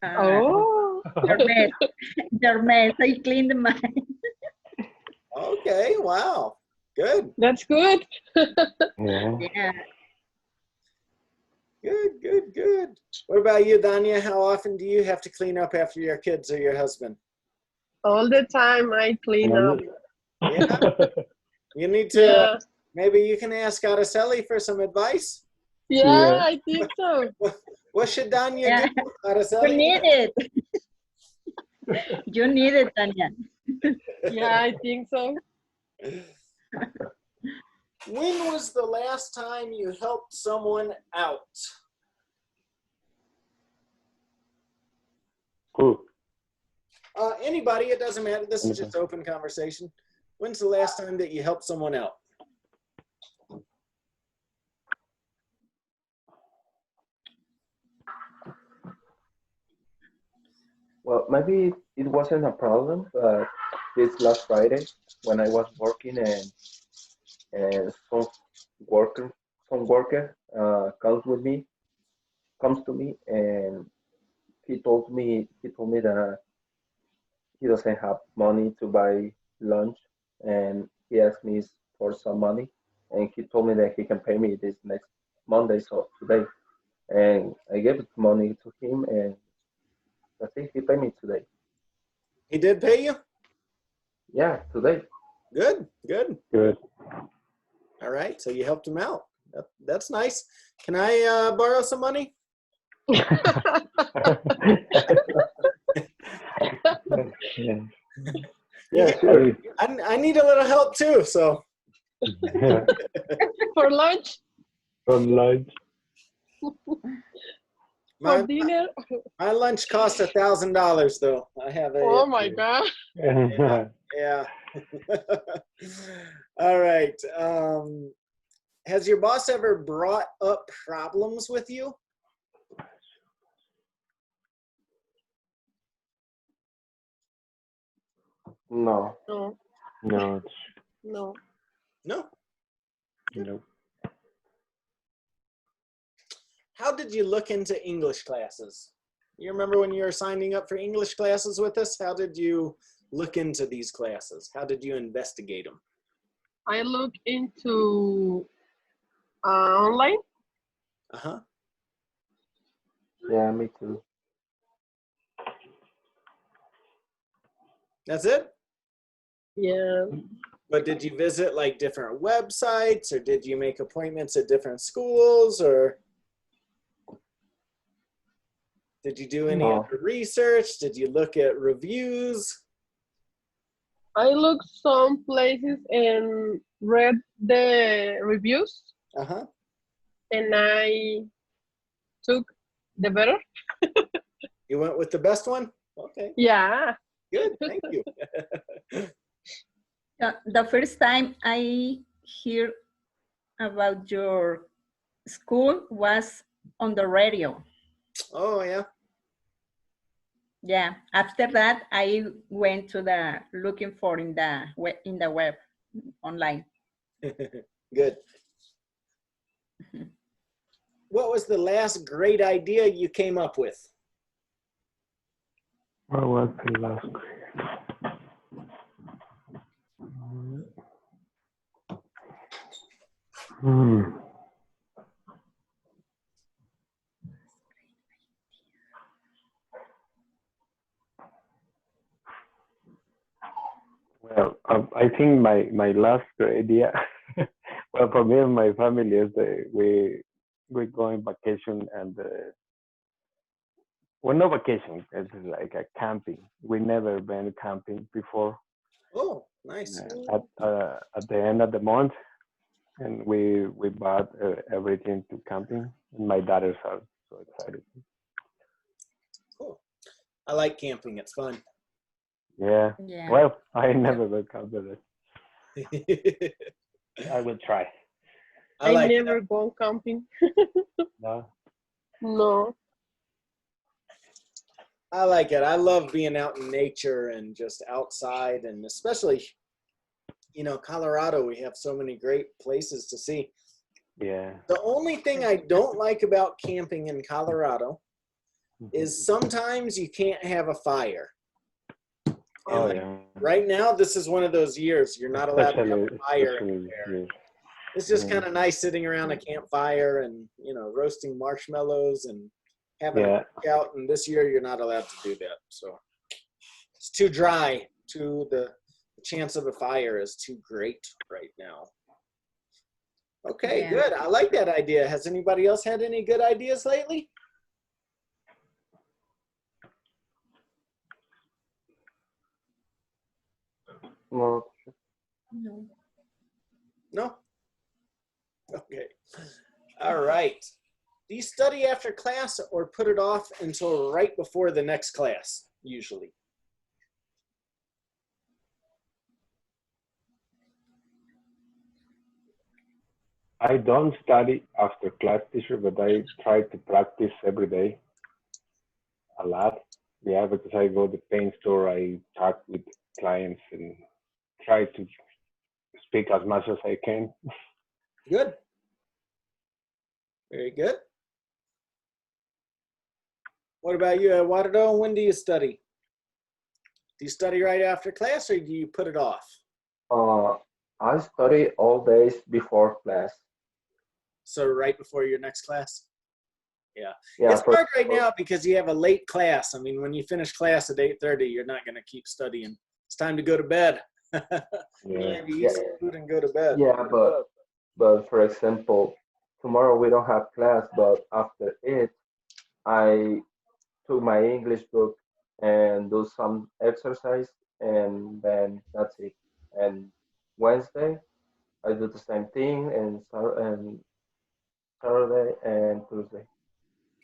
Oh, their mess. I clean mine. Okay, wow, good, that's good. Yeah. Yeah. good. What about you, Danya? How often do you have to clean up after your kids or your husband? All the time I clean up. Yeah, you need to, Yeah. maybe you can ask Araceli for some advice. Yeah, Yeah. I think so. What should Danya Yeah. do, You Araceli? need it. You need it, Tanya. Yeah, I think so. When was the last time you helped someone out? Cool. Anybody, it doesn't matter. This is just open conversation. When's the last time that you helped someone out? Well, maybe it wasn't a problem, but this last Friday when I was working and some worker comes to me and he told me that he doesn't have money to buy lunch and he asked me for some money and he told me that he can pay me this next Monday, so today. And I gave money to him and that's it, he paid me today. He did pay you? Yeah, today. Good. Good. All right, so you helped him out. That's nice. Can I borrow some money? Yeah. Yeah, sure. I need a little help too, so. For lunch, From lunch. for dinner. My lunch costs $1,000 though. I have a. Oh my God. Yeah. All right. Has your boss ever brought up problems with you? No. No, No. no. No. No. How did you look into English classes? You remember when you were signing up for English classes with us? How did you look into these classes? How did you investigate them? I look into online. Uh-huh. Yeah, me too. That's it? Yeah. But did you visit like different websites or did you make appointments at different schools or did you do any No. other research? Did you look at reviews? I looked some places and read the reviews Uh-huh. and I took the better. You went with the best one? Okay, Yeah. good, thank you. The first time I hear about your school was on the radio. Oh, yeah. Yeah. After that, I went to the looking for in the web online. Good. What was the last great idea you came up with? What was the last? Well, I think my last idea, well, for me and my family is that we go on vacation and well, no vacation. It's like a camping. We never been camping before. Oh, nice. At the end of the month, and we bought everything to camping. And my daughters are so excited. Cool. I like camping. It's fun. Yeah. Yeah. Well, I never been camping. I will try. I I like never it. gone camping. No. No. I like it. I love being out in nature and just outside, and especially, you know, Colorado, we have so many great places to see. Yeah. The only thing I don't like about camping in Colorado is sometimes you can't have a fire. Oh, And yeah. right now, this is one of those years you're not allowed to have a fire anywhere. Yes. It's just kind of nice sitting around a campfire and, you know, roasting marshmallows and having a cookout. And this year, you're not allowed to do that. So it's too dry. The chance of a fire is too great right now. Okay, Yeah. good. I like that idea. Has anybody else had any good ideas lately? No. No. No? Okay. All right. Do you study after class or put it off until right before the next class, usually? I don't study after class, teacher, but I try to practice every day a lot. Yeah, because I go to the paint store, I talk with clients and try to speak as much as I can. Good. Very good. What about you, Eduardo? When do you study? Do you study right after class or do you put it off? I study all days before class. So right before your next class? Yeah. Yeah, It's hard right now because you have a late class. I mean, when you finish class at 8:30, you're not going to keep studying. It's time to go to bed. Yeah. Maybe eat some food and go to bed. yeah, but for example, tomorrow we don't have class, but after it, I took my English book and do some exercise, and then that's it. And Wednesday, I do the same thing, and Saturday and Tuesday.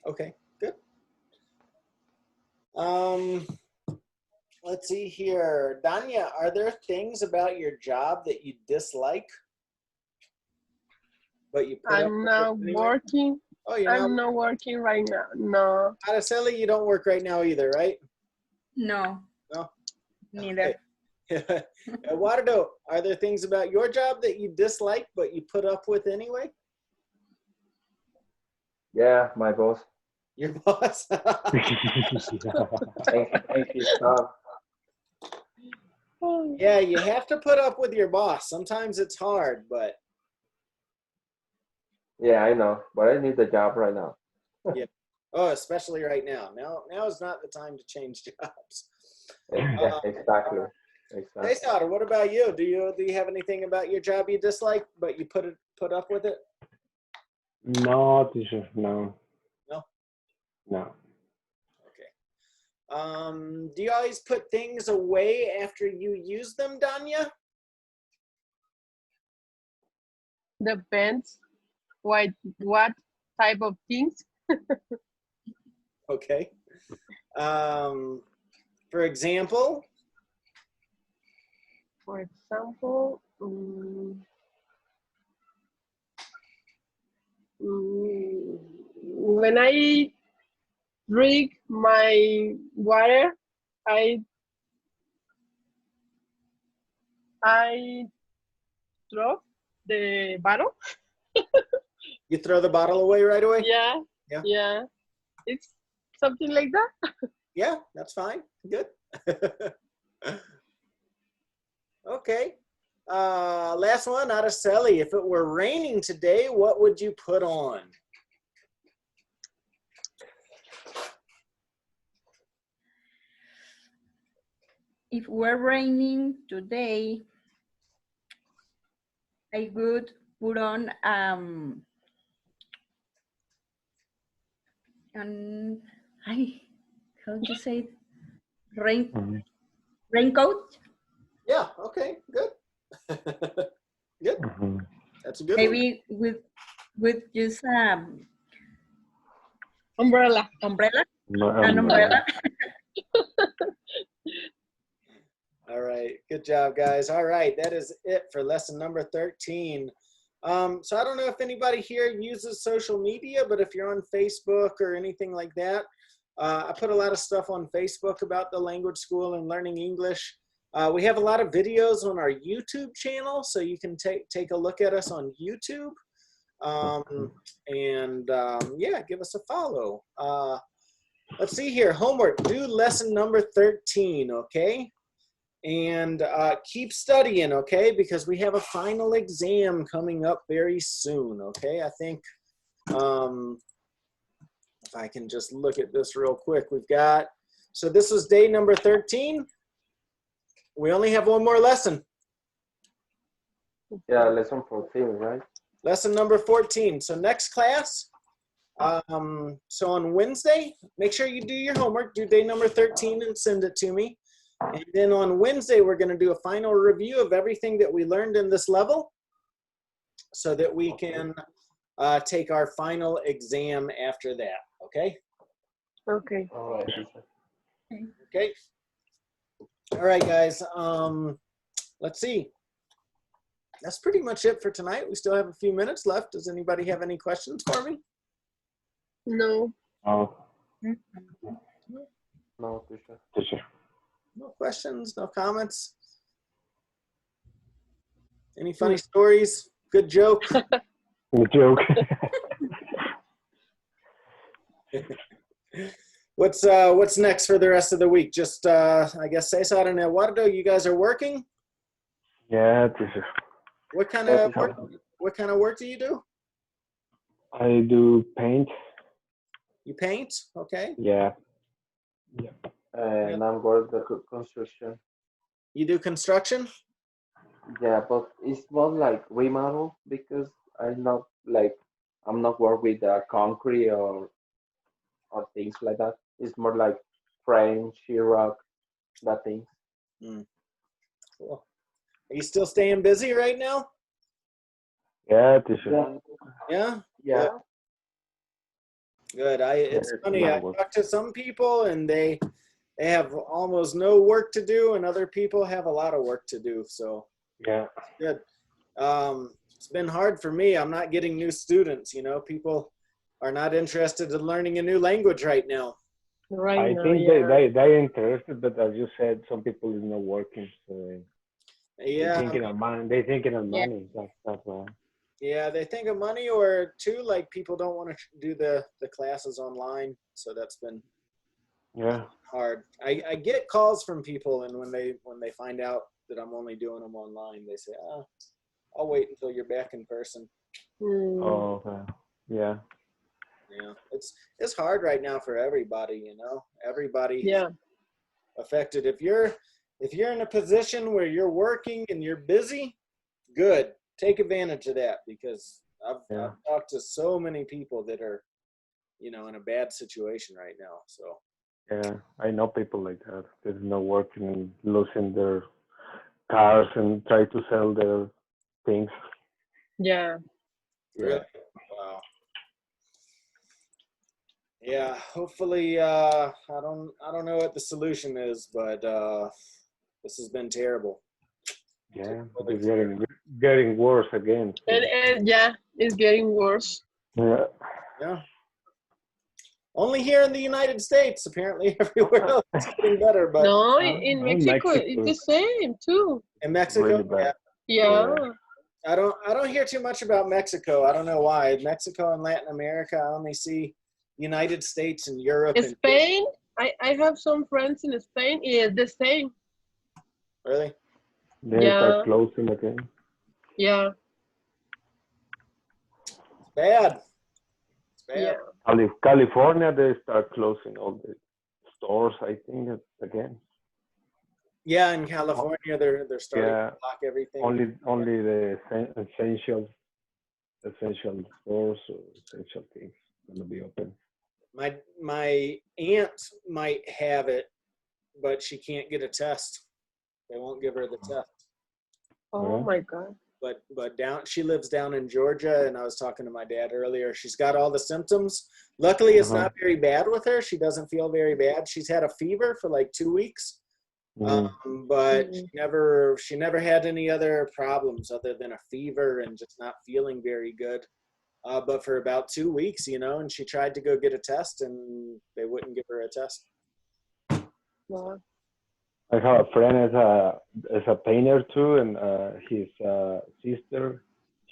Okay, good. Let's see here. Danya, are there things about your job that you dislike? But you put up I'm with not it anyway? working. Oh, you're I'm not. not working right now. No. Araceli, you don't work right now either, right? No. No? Neither. Okay. Eduardo, are there things about your job that you dislike but you put up with anyway? Yeah, my boss. Your boss? Thank you, Tom. Yeah, you have to put up with your boss. Sometimes it's hard, but Yeah, I know, but I need the job right now. yeah. Oh, especially right now. Now is not the time to change jobs. Yeah, exactly. Hey, Sauter, what about you? Do you have anything about your job you dislike, but you put up with it? No, teacher, no. No? No. Okay. Do you always put things away after you use them, Danya? Depends what type of things. Okay. For example? For example, when I drink my water, I drop the bottle. You throw the bottle away right away? Yeah. Yeah. Yeah. It's something like that. Yeah, that's fine. Good. Okay. Last one, Araceli. If it were raining today, what would you put on? If we're raining today, I would put on how to say it? Raincoat? Yeah, okay, good. Good. That's a good Maybe with just Umbrella. umbrella? No, An umbrella? All right, good job, guys. All right, that is it for lesson number 13. So I don't know if anybody here uses social media, but if you're on Facebook or anything like that, I put a lot of stuff on Facebook about the language school and learning English. We have a lot of videos on our YouTube channel, so you can take a look at us on YouTube. Yeah, give us a follow. Let's see here. Homework, do lesson number 13, okay? And keep studying, okay? Because we have a final exam coming up very soon, okay? I think, if I can just look at this real quick, we've got, so this was day number 13. We only have one more lesson. Yeah, lesson 14, right? Lesson number 14. So next class, so on Wednesday, make sure you do your homework, do day number 13 and send it to me. And then on Wednesday, we're going to do a final review of everything that we learned in this level so that we can take our final exam after that, okay? Okay. All right. Okay. All right, guys. Let's see. That's pretty much it for tonight. We still have a few minutes left. Does anybody have any questions for me? No. Oh, No, teacher. teacher. No questions, no comments? Any funny stories? Good joke? The joke. What's next for the rest of the week? Just I guess Cesar and Eduardo, you guys are working? Yeah, teacher. What kind of work do you do? I do paint. You paint? Okay. Yeah. Yeah. And I'm working the construction. You do construction? Yeah, but it's more like remodel because I'm not work with concrete or things like that. It's more like frame, sheetrock, that thing. Cool. Are you still staying busy right now? Yeah, teacher. Yeah. Yeah? Yeah. Good. It's Yeah, funny. I talk to some people and they have almost no work to do, and other people have a lot of work to do. So Yeah. good. It's been hard for me. I'm not getting new students. You know, people are not interested in learning a new language right now. Right I now, think yeah. they're interested, but as you said, some people is not working, so Yeah. they're thinking of money. They're thinking of Yeah. money. That's why. Yeah, they think of money, or too, like people don't want to do the classes online. So that's been Yeah. hard. I get calls from people, and when they find out that I'm only doing them online, they say, "Oh, I'll wait until you're back in person." Oh, okay. Yeah. Yeah, it's hard right now for everybody. You know, everybody Yeah. affected. If you're in a position where you're working and you're busy, good. Take advantage of that, because I've talked to so many people that are, you know, in a bad situation right now. So Yeah, I know people like that. They're not working and losing their cars and try to sell their things. Yeah. really, wow. Yeah, hopefully, I don't know what the solution is, but this has been terrible. Yeah, it's getting worse again. So. And yeah, it's getting worse. Yeah. Yeah. Only here in the United States, apparently everywhere else it's getting better, but No, in Mexico, Mexico it's the same too. in Mexico, really bad. Yeah. I don't hear too much about Mexico. I don't know why. Mexico and Latin America, I only see United States and Europe. Spain, I have some friends in Spain. It's the same. Really? They start closing again. Yeah. It's bad. It's bad. Yeah. California, they start closing all the stores, I think, again. Yeah, in California, they're starting to block everything. Only the essential stores or essential things going to be open. My aunt might have it, but she can't get a test. They won't give her the test. Oh my God. But she lives down in Georgia, and I was talking to my dad earlier. She's got all the symptoms. Luckily, it's not very bad with her. She doesn't feel very bad. She's had a fever for like 2 weeks, But she never had any other problems other than a fever and just not feeling very good. But for about 2 weeks, you know, and she tried to go get a test and they wouldn't give her a test. Wow. I have a friend as a painter too, and his sister,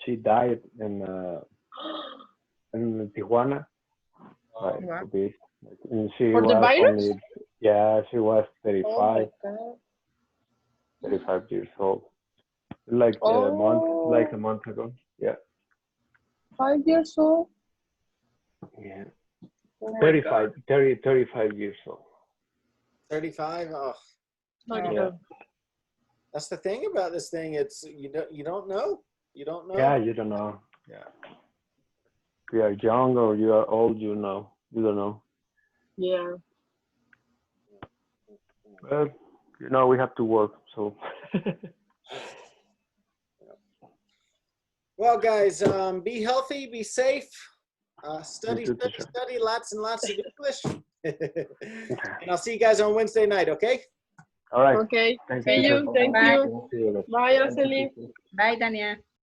she died in Tijuana. Like, Wow. and she For the was virus? only, yeah, she was Oh my 35, God. 35 years old. Like a month ago. Yeah. 5 years old? Yeah. Oh my 35, 35 years old. 35? Oh, God. Yeah. that's the thing about this thing. It's you don't know. You don't know. Yeah, you don't know. Yeah. If you are young or you are old, you know. You don't know. Yeah. Well, you know, we have to work, so. Well, guys, be healthy, be safe, study, You too, study, teacher. study, lots and lots of English. And I'll see you guys on Wednesday night, okay? All right. Okay. Thank See teacher. you. Thank Bye. you. See you. Bye, Araceli. Bye, Dania.